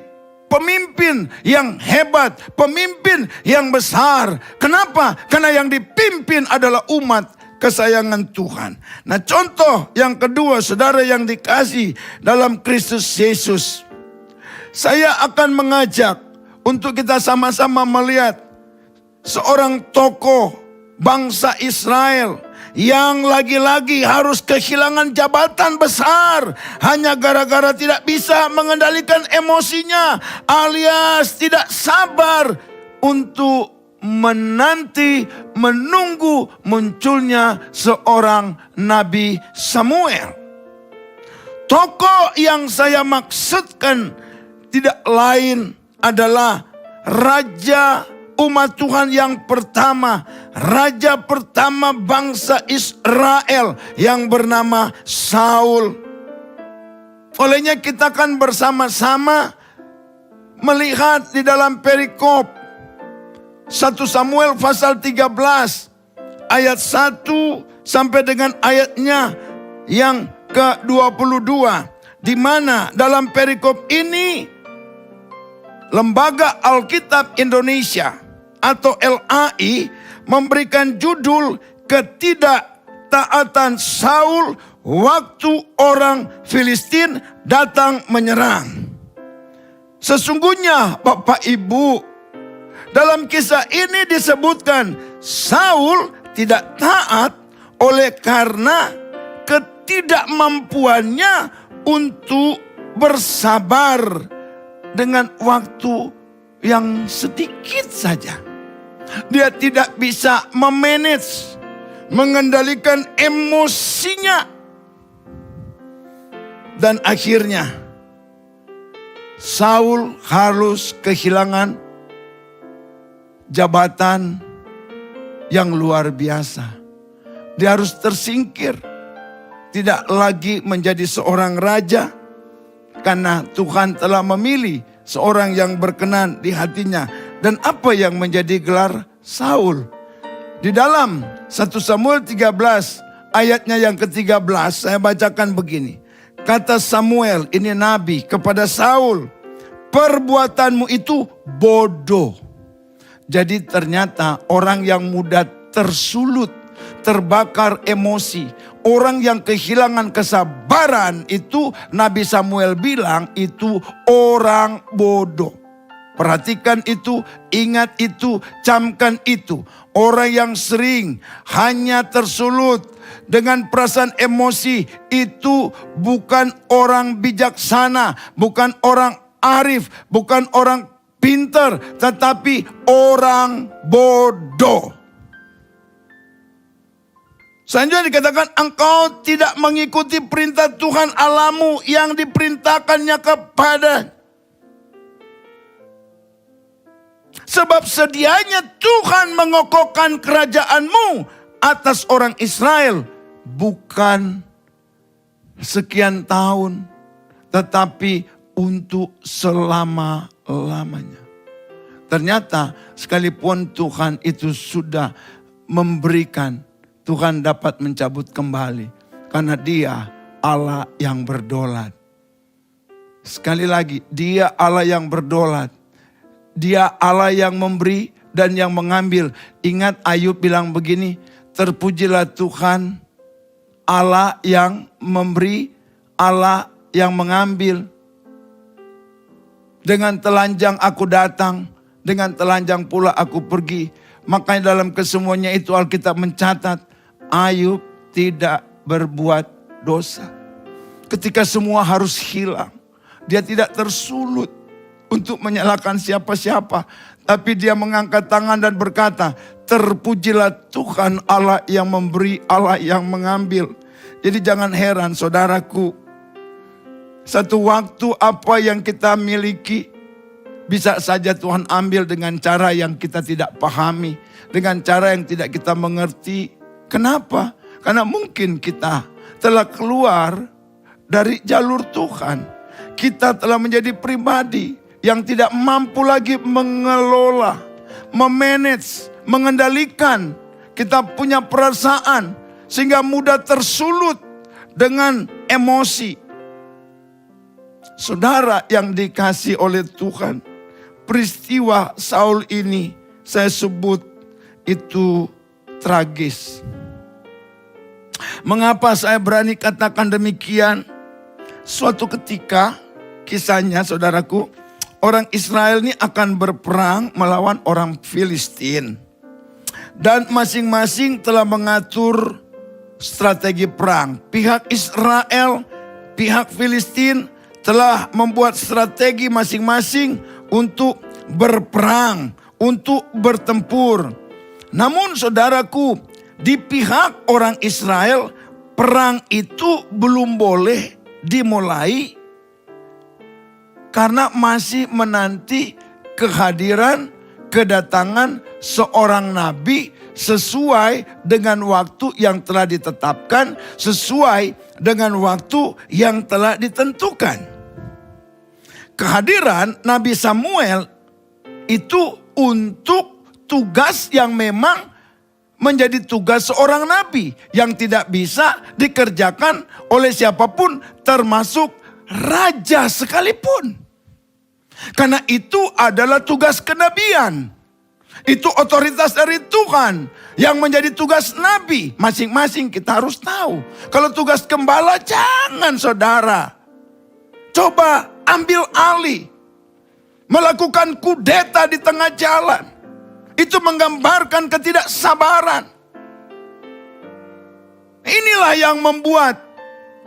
pemimpin yang hebat, pemimpin yang besar. Kenapa? Karena yang dipimpin adalah umat kesayangan Tuhan. Nah, contoh yang kedua, saudara yang dikasih dalam Kristus Yesus. Saya akan mengajak untuk kita sama-sama melihat seorang tokoh bangsa Israel yang lagi-lagi harus kehilangan jabatan besar hanya gara-gara tidak bisa mengendalikan emosinya, alias tidak sabar untuk menunggu munculnya seorang Nabi Samuel. Tokoh yang saya maksudkan tidak lain adalah raja umat Tuhan yang pertama, raja pertama bangsa Israel yang bernama Saul. Olehnya kita akan bersama-sama melihat di dalam perikop 1 Samuel pasal 13 ayat 1 sampai dengan ayatnya yang ke-22, di mana dalam perikop ini Lembaga Alkitab Indonesia atau LAI memberikan judul ketidaktaatan Saul waktu orang Filistin datang menyerang. Sesungguhnya Bapak Ibu, dalam kisah ini disebutkan Saul tidak taat oleh karena ketidakmampuannya untuk bersabar dengan waktu yang sedikit saja. Dia tidak bisa memanage, mengendalikan emosinya. Dan akhirnya Saul harus kehilangan jabatan yang luar biasa. Dia harus tersingkir. Tidak lagi menjadi seorang raja, karena Tuhan telah memilih seorang yang berkenan di hatinya. Dan apa yang menjadi gelar Saul? Di dalam 1 Samuel 13 ayatnya yang ke-13 saya bacakan begini. Kata Samuel, ini nabi, kepada Saul, perbuatanmu itu bodoh. Jadi ternyata orang yang mudah tersulut, terbakar emosi, orang yang kehilangan kesabaran itu Nabi Samuel bilang itu orang bodoh. Perhatikan itu, ingat itu, camkan itu. Orang yang sering hanya tersulut dengan perasaan emosi itu bukan orang bijaksana, bukan orang arif, bukan orang pintar, tetapi orang bodoh. Selanjutnya dikatakan, engkau tidak mengikuti perintah Tuhan Allahmu yang diperintahkannya kepada. Sebab sedianya Tuhan mengokohkan kerajaanmu atas orang Israel. Bukan sekian tahun, tetapi untuk selama-lamanya. Ternyata sekalipun Tuhan itu sudah memberikan, Tuhan dapat mencabut kembali. Karena Dia Allah yang berdaulat. Sekali lagi, Dia Allah yang berdaulat. Dia Allah yang memberi dan yang mengambil. Ingat Ayub bilang begini, terpujilah Tuhan, Allah yang memberi, Allah yang mengambil. Dengan telanjang aku datang, dengan telanjang pula aku pergi. Makanya dalam kesemuanya itu Alkitab mencatat, Ayub tidak berbuat dosa. Ketika semua harus hilang, dia tidak tersulut untuk menyalahkan siapa-siapa. Tapi dia mengangkat tangan dan berkata, terpujilah Tuhan Allah yang memberi, Allah yang mengambil. Jadi jangan heran saudaraku, satu waktu apa yang kita miliki bisa saja Tuhan ambil dengan cara yang kita tidak pahami, dengan cara yang tidak kita mengerti. Kenapa? Karena mungkin kita telah keluar dari jalur Tuhan. Kita telah menjadi pribadi yang tidak mampu lagi mengelola, memanage, mengendalikan. Kita punya perasaan sehingga mudah tersulut dengan emosi. Saudara yang dikasih oleh Tuhan, peristiwa Saul ini saya sebut itu tragis. Mengapa saya berani katakan demikian? Suatu ketika, kisahnya saudaraku, orang Israel ini akan berperang melawan orang Filistin. Dan masing-masing telah mengatur strategi perang. Pihak Israel, pihak Filistin telah membuat strategi masing-masing untuk berperang, untuk bertempur. Namun saudaraku, di pihak orang Israel, perang itu belum boleh dimulai karena masih menanti kehadiran, kedatangan seorang nabi sesuai dengan waktu yang telah ditetapkan, sesuai dengan waktu yang telah ditentukan. Kehadiran Nabi Samuel itu untuk tugas yang memang menjadi tugas seorang nabi yang tidak bisa dikerjakan oleh siapapun, termasuk raja sekalipun. Karena itu adalah tugas kenabian. Itu otoritas dari Tuhan yang menjadi tugas nabi. Masing-masing kita harus tahu. Kalau tugas gembala, jangan saudara coba ambil alih, melakukan kudeta di tengah jalan. Itu menggambarkan ketidaksabaran. Inilah yang membuat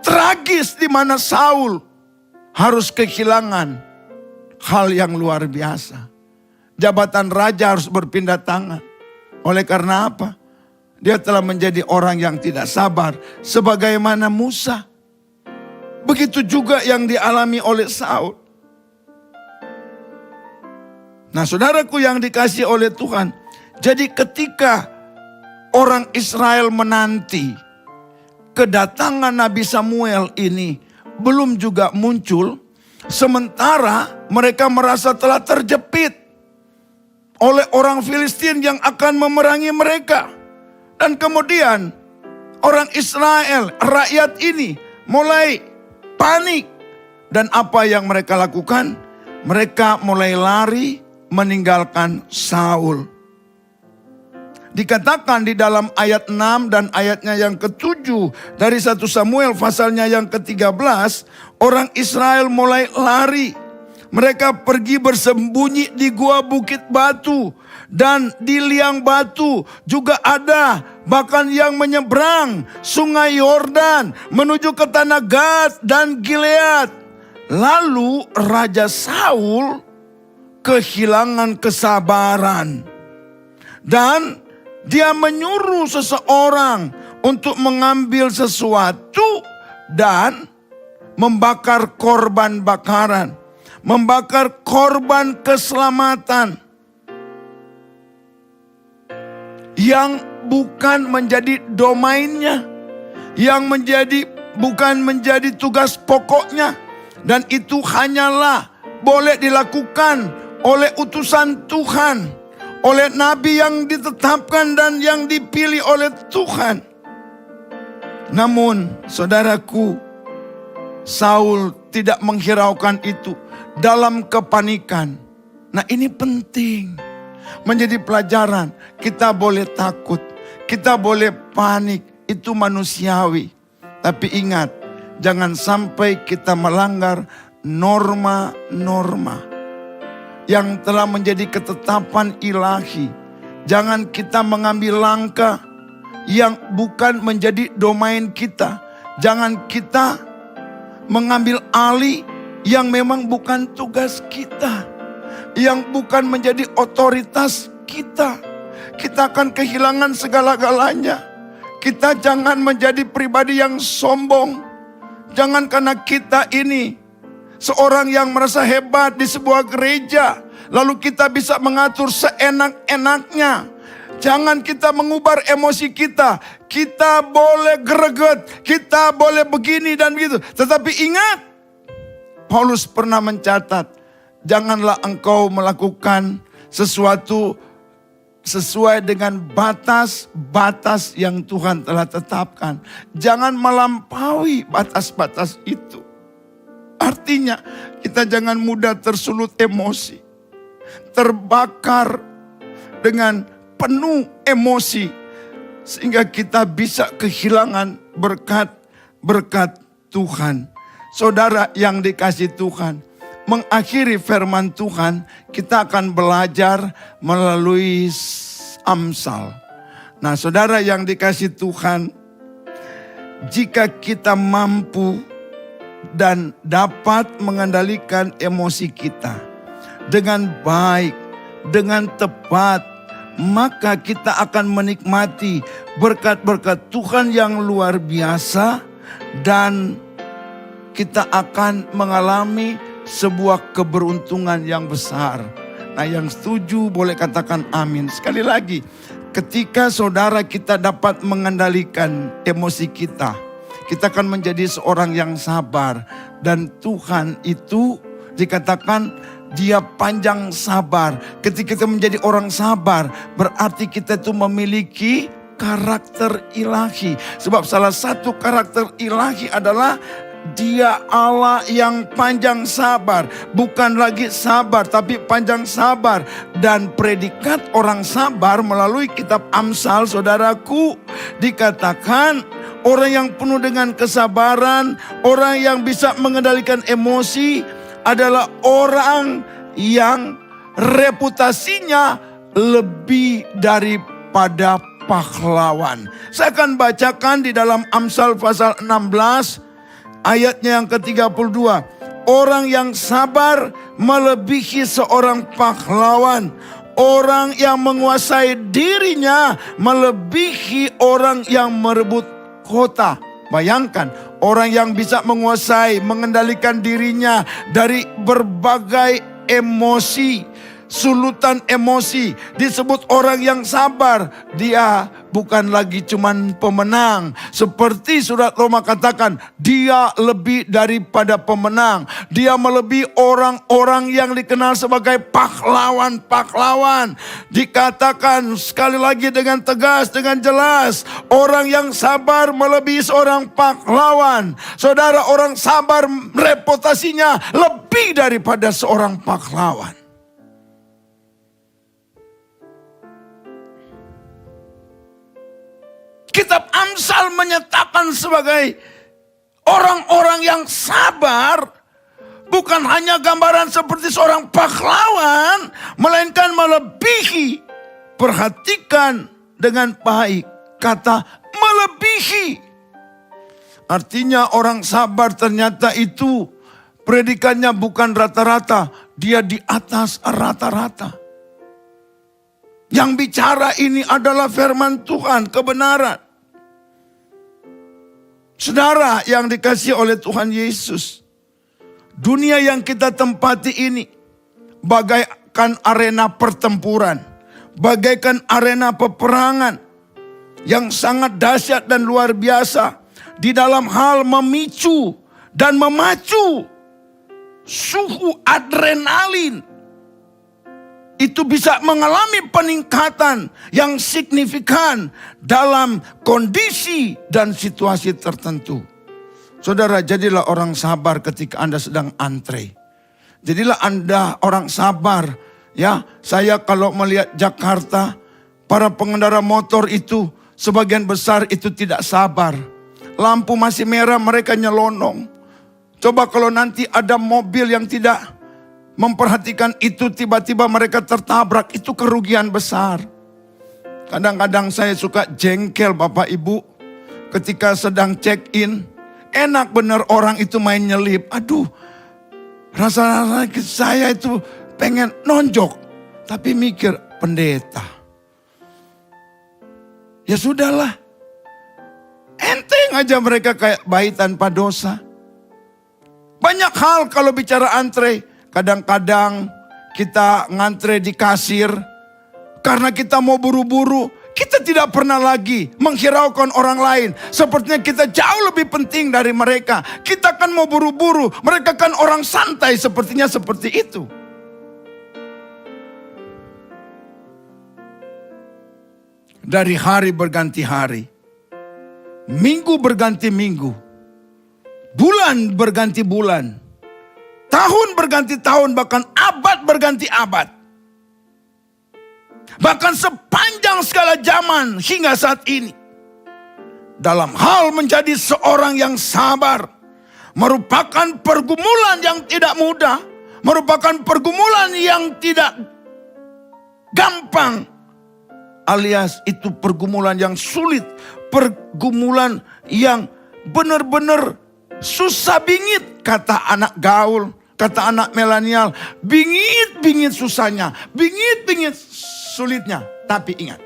tragis di mana Saul harus kehilangan hal yang luar biasa. Jabatan raja harus berpindah tangan. Oleh karena apa? Dia telah menjadi orang yang tidak sabar. Sebagaimana Musa. Begitu juga yang dialami oleh Saul. Nah saudaraku yang dikasih oleh Tuhan. Jadi ketika orang Israel menanti kedatangan Nabi Samuel ini belum juga muncul. Sementara mereka merasa telah terjepit oleh orang Filistin yang akan memerangi mereka. Dan kemudian orang Israel, rakyat ini mulai panik. Dan apa yang mereka lakukan? Mereka mulai lari meninggalkan Saul. Dikatakan di dalam ayat 6 dan ayatnya yang ke-7 dari 1 Samuel pasalnya yang ke-13, orang Israel mulai lari. Mereka pergi bersembunyi di gua bukit batu dan di liang batu juga ada, bahkan yang menyeberang sungai Yordan menuju ke tanah Gad dan Gilead. Lalu Raja Saul kehilangan kesabaran dan dia menyuruh seseorang untuk mengambil sesuatu dan membakar korban bakaran, membakar korban keselamatan yang bukan menjadi domainnya, yang bukan menjadi tugas pokoknya, dan itu hanyalah boleh dilakukan oleh utusan Tuhan, oleh nabi yang ditetapkan dan yang dipilih oleh Tuhan. Namun saudaraku, Saul tidak menghiraukan itu dalam kepanikan. Nah, ini penting. Menjadi pelajaran. Kita boleh takut, kita boleh panik, itu manusiawi. Tapi ingat, jangan sampai kita melanggar norma-norma yang telah menjadi ketetapan ilahi. Jangan kita mengambil langkah yang bukan menjadi domain kita. Jangan kita mengambil alih yang memang bukan tugas kita, yang bukan menjadi otoritas kita. Kita akan kehilangan segala-galanya. Kita jangan menjadi pribadi yang sombong. Jangan karena kita ini seorang yang merasa hebat di sebuah gereja, lalu kita bisa mengatur seenak-enaknya. Jangan kita mengubar emosi kita. Kita boleh greget, kita boleh begini dan begitu. Tetapi ingat, Paulus pernah mencatat, janganlah engkau melakukan sesuatu sesuai dengan batas-batas yang Tuhan telah tetapkan. Jangan melampaui batas-batas itu. Artinya kita jangan mudah tersulut emosi, terbakar dengan penuh emosi, sehingga kita bisa kehilangan berkat-berkat Tuhan. Saudara yang dikasih Tuhan, mengakhiri firman Tuhan, kita akan belajar melalui Amsal. Nah, saudara yang dikasih Tuhan, jika kita mampu dan dapat mengendalikan emosi kita dengan baik, dengan tepat, maka kita akan menikmati berkat-berkat Tuhan yang luar biasa, dan kita akan mengalami sebuah keberuntungan yang besar. Nah, yang setuju boleh katakan amin. Sekali lagi, ketika saudara kita dapat mengendalikan emosi kita, kita akan menjadi seorang yang sabar. Dan Tuhan itu dikatakan Dia panjang sabar. Ketika kita menjadi orang sabar, berarti kita itu memiliki karakter ilahi. Sebab salah satu karakter ilahi adalah Dia Allah yang panjang sabar. Bukan lagi sabar, tapi panjang sabar. Dan predikat orang sabar melalui kitab Amsal, saudaraku, dikatakan orang yang penuh dengan kesabaran, orang yang bisa mengendalikan emosi, adalah orang yang reputasinya lebih daripada pahlawan. Saya akan bacakan di dalam Amsal pasal 16 ayatnya yang ke-32. Orang yang sabar melebihi seorang pahlawan. Orang yang menguasai dirinya melebihi orang yang merebut kota. Bayangkan, orang yang bisa menguasai, mengendalikan dirinya dari berbagai emosi, sulutan emosi, disebut orang yang sabar. Dia bukan lagi cuman pemenang. Seperti surat Roma katakan, dia lebih daripada pemenang. Dia melebihi orang-orang yang dikenal sebagai pahlawan-pahlawan. Dikatakan sekali lagi dengan tegas, dengan jelas, orang yang sabar melebihi seorang pahlawan. Saudara, orang sabar reputasinya lebih daripada seorang pahlawan. Kitab Amsal menyatakan sebagai orang-orang yang sabar bukan hanya gambaran seperti seorang pahlawan, melainkan melebihi. Perhatikan dengan baik kata melebihi. Artinya orang sabar ternyata itu predikannya bukan rata-rata, dia di atas rata-rata. Yang bicara ini adalah firman Tuhan, kebenaran. Saudara yang dikasihi oleh Tuhan Yesus, dunia yang kita tempati ini bagaikan arena pertempuran, bagaikan arena peperangan yang sangat dahsyat dan luar biasa di dalam hal memicu dan memacu suhu adrenalin. Itu bisa mengalami peningkatan yang signifikan dalam kondisi dan situasi tertentu. Saudara, jadilah orang sabar ketika Anda sedang antre. Jadilah Anda orang sabar. Ya, saya kalau melihat Jakarta, para pengendara motor itu sebagian besar itu tidak sabar. Lampu masih merah, mereka nyelonong. Coba kalau nanti ada mobil yang tidak memperhatikan itu, tiba-tiba mereka tertabrak, itu kerugian besar. Kadang-kadang saya suka jengkel Bapak Ibu ketika sedang check-in. Enak bener orang itu main nyelip. Aduh, rasa-rasa saya itu pengen nonjok. Tapi mikir, pendeta. Ya sudahlah. Enteng aja mereka kayak bayi tanpa dosa. Banyak hal kalau bicara antre. Kadang-kadang kita ngantre di kasir. Karena kita mau buru-buru. Kita tidak pernah lagi menghiraukan orang lain. Sepertinya kita jauh lebih penting dari mereka. Kita kan mau buru-buru. Mereka kan orang santai, sepertinya seperti itu. Dari hari berganti hari. Minggu berganti minggu. Bulan berganti bulan. Tahun berganti tahun, bahkan abad berganti abad. Bahkan sepanjang segala zaman hingga saat ini. Dalam hal menjadi seorang yang sabar. Merupakan pergumulan yang tidak mudah. Merupakan pergumulan yang tidak gampang. Alias itu pergumulan yang sulit. Pergumulan yang benar-benar susah bingit. Kata anak gaul, kata anak milenial. Bingit-bingit susahnya. Bingit-bingit sulitnya. Tapi ingat,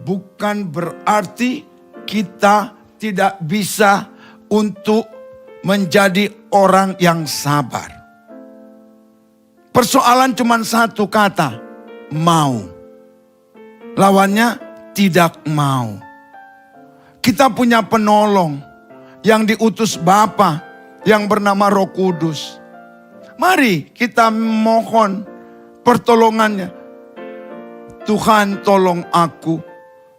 bukan berarti kita tidak bisa untuk menjadi orang yang sabar. Persoalan cuma satu kata, mau. Lawannya tidak mau. Kita punya penolong yang diutus Bapa yang bernama Roh Kudus. Mari kita mohon pertolongannya. Tuhan, tolong aku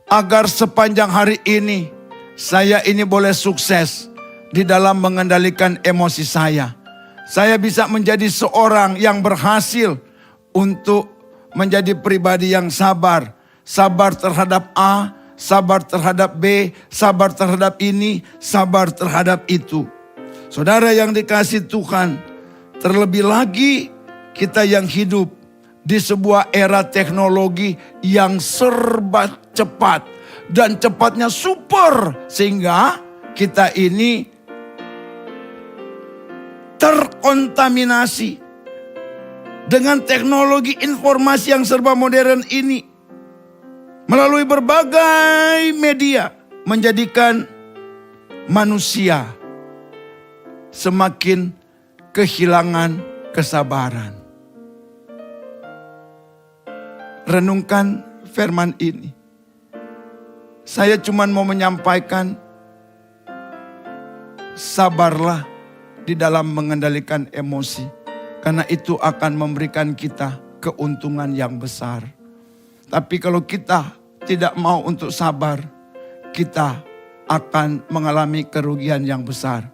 agar sepanjang hari ini saya ini boleh sukses di dalam mengendalikan emosi saya. Saya bisa menjadi seorang yang berhasil untuk menjadi pribadi yang sabar. Sabar terhadap A, sabar terhadap B, sabar terhadap ini, sabar terhadap itu. Saudara yang dikasihi Tuhan, terlebih lagi kita yang hidup di sebuah era teknologi yang serba cepat. Dan cepatnya super. Sehingga kita ini terkontaminasi dengan teknologi informasi yang serba modern ini. Melalui berbagai media menjadikan manusia semakin kehilangan kesabaran. Renungkan firman ini. Saya cuma mau menyampaikan, sabarlah di dalam mengendalikan emosi. Karena itu akan memberikan kita keuntungan yang besar. Tapi kalau kita tidak mau untuk sabar, kita akan mengalami kerugian yang besar.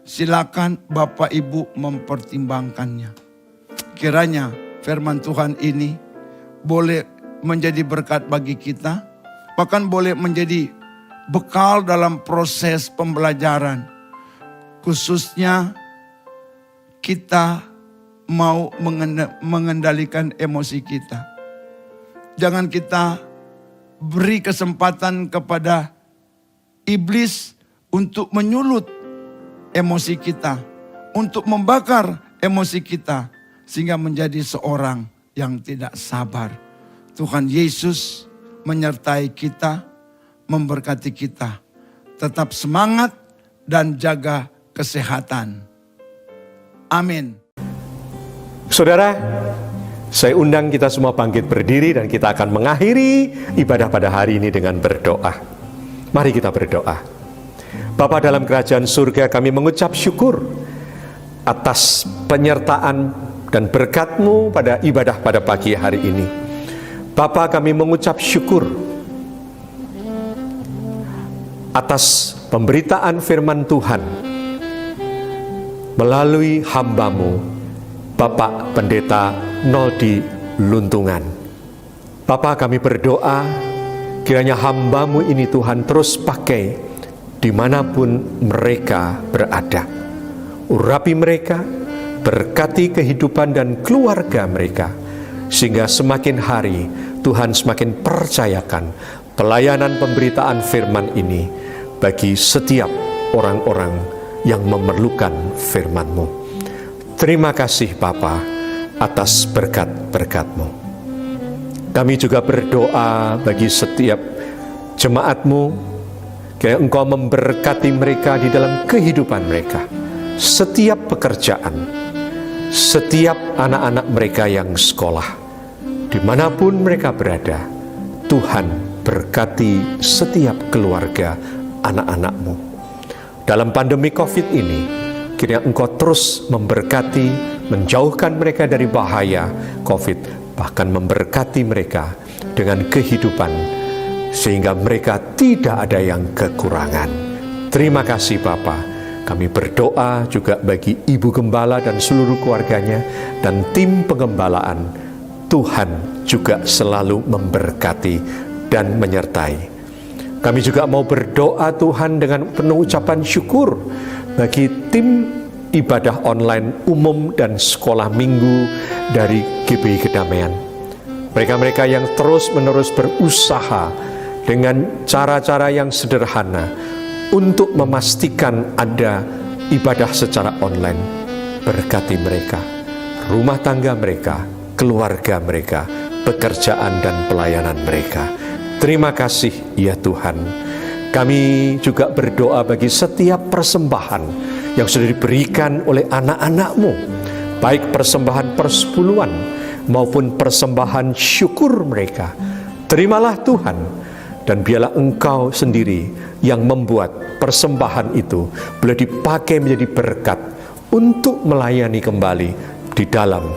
Silakan Bapak Ibu mempertimbangkannya. Kiranya firman Tuhan ini boleh menjadi berkat bagi kita, bahkan boleh menjadi bekal dalam proses pembelajaran. Khususnya kita mau mengendalikan emosi kita. Jangan kita beri kesempatan kepada iblis untuk menyulut emosi kita, untuk membakar emosi kita, sehingga menjadi seorang yang tidak sabar. Tuhan Yesus menyertai kita, memberkati kita. Tetap semangat dan jaga kesehatan. Amin. Saudara, saya undang kita semua bangkit berdiri dan kita akan mengakhiri ibadah pada hari ini dengan berdoa. Mari kita berdoa. Bapa dalam kerajaan surga, kami mengucap syukur atas penyertaan dan berkat-Mu pada ibadah pada pagi hari ini. Bapa, kami mengucap syukur atas pemberitaan firman Tuhan melalui hamba-Mu, Bapak Pendeta Noldi Luntungan. Bapa, kami berdoa kiranya hamba-Mu ini Tuhan terus pakai dimanapun mereka berada. Urapi mereka, berkati kehidupan dan keluarga mereka, sehingga semakin hari Tuhan semakin percayakan pelayanan pemberitaan firman ini bagi setiap orang-orang yang memerlukan firman-Mu. Terima kasih Bapa atas berkat-berkat-Mu. Kami juga berdoa bagi setiap jemaat-Mu, kiranya Engkau memberkati mereka di dalam kehidupan mereka, setiap pekerjaan, setiap anak-anak mereka yang sekolah, dimanapun mereka berada. Tuhan berkati setiap keluarga anak-anak-Mu. Dalam pandemi COVID ini, kiranya Engkau terus memberkati, menjauhkan mereka dari bahaya COVID, bahkan memberkati mereka dengan kehidupan, sehingga mereka tidak ada yang kekurangan. Terima kasih Bapa. Kami berdoa juga bagi Ibu Gembala dan seluruh keluarganya dan tim pengembalaan. Tuhan juga selalu memberkati dan menyertai. Kami juga mau berdoa Tuhan dengan penuh ucapan syukur bagi tim ibadah online umum dan sekolah minggu dari GBI Kedamaian. Mereka-mereka yang terus-menerus berusaha dengan cara-cara yang sederhana untuk memastikan ada ibadah secara online. Berkati mereka, rumah tangga mereka, keluarga mereka, pekerjaan dan pelayanan mereka. Terima kasih ya Tuhan. Kami juga berdoa bagi setiap persembahan yang sudah diberikan oleh anak-anak-Mu, baik persembahan persepuluhan maupun persembahan syukur mereka. Terimalah Tuhan, dan biarlah Engkau sendiri yang membuat persembahan itu boleh dipakai menjadi berkat untuk melayani kembali di dalam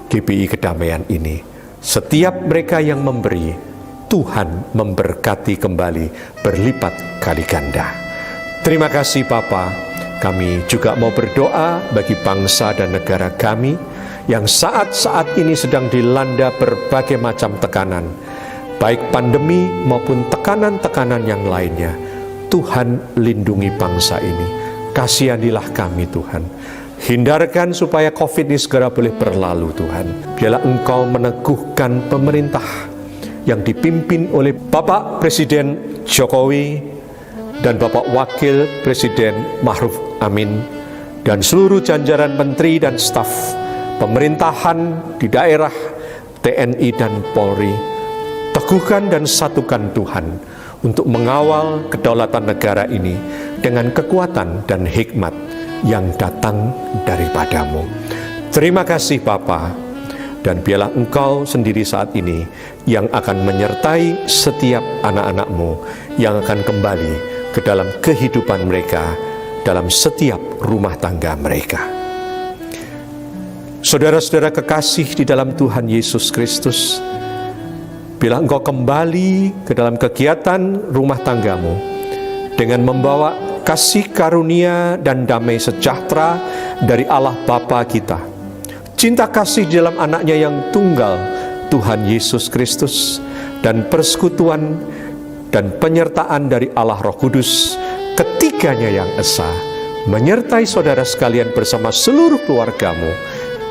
GBI Kedamaian ini. Setiap mereka yang memberi, Tuhan memberkati kembali berlipat kali ganda. Terima kasih Bapa. Kami juga mau berdoa bagi bangsa dan negara kami yang saat-saat ini sedang dilanda berbagai macam tekanan, baik pandemi maupun tekanan-tekanan yang lainnya. Tuhan lindungi bangsa ini. Kasihanilah kami Tuhan. Hindarkan supaya COVID ini segera boleh berlalu Tuhan. Biarlah Engkau meneguhkan pemerintah yang dipimpin oleh Bapak Presiden Jokowi dan Bapak Wakil Presiden Ma'ruf Amin dan seluruh jajaran menteri dan staf pemerintahan di daerah, TNI dan Polri. Teguhkan dan satukan Tuhan untuk mengawal kedaulatan negara ini dengan kekuatan dan hikmat yang datang daripada-Mu. Terima kasih Bapa. Dan biarlah Engkau sendiri saat ini yang akan menyertai setiap anak-anak-Mu yang akan kembali ke dalam kehidupan mereka, dalam setiap rumah tangga mereka. Saudara-saudara kekasih di dalam Tuhan Yesus Kristus, bila Engkau kembali ke dalam kegiatan rumah tanggamu dengan membawa kasih karunia dan damai sejahtera dari Allah Bapa kita, cinta kasih di dalam anaknya yang tunggal, Tuhan Yesus Kristus, dan persekutuan dan penyertaan dari Allah Roh Kudus, ketiganya yang esa, menyertai saudara sekalian bersama seluruh keluargamu,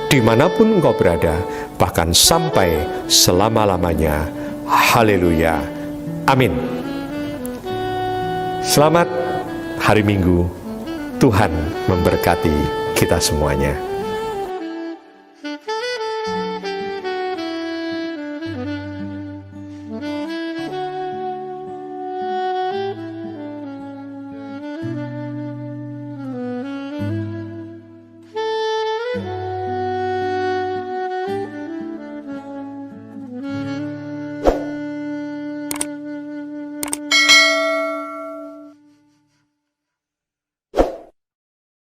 dimanapun engkau berada, bahkan sampai selama-lamanya. Haleluya. Amin. Selamat hari Minggu. Tuhan memberkati kita semuanya.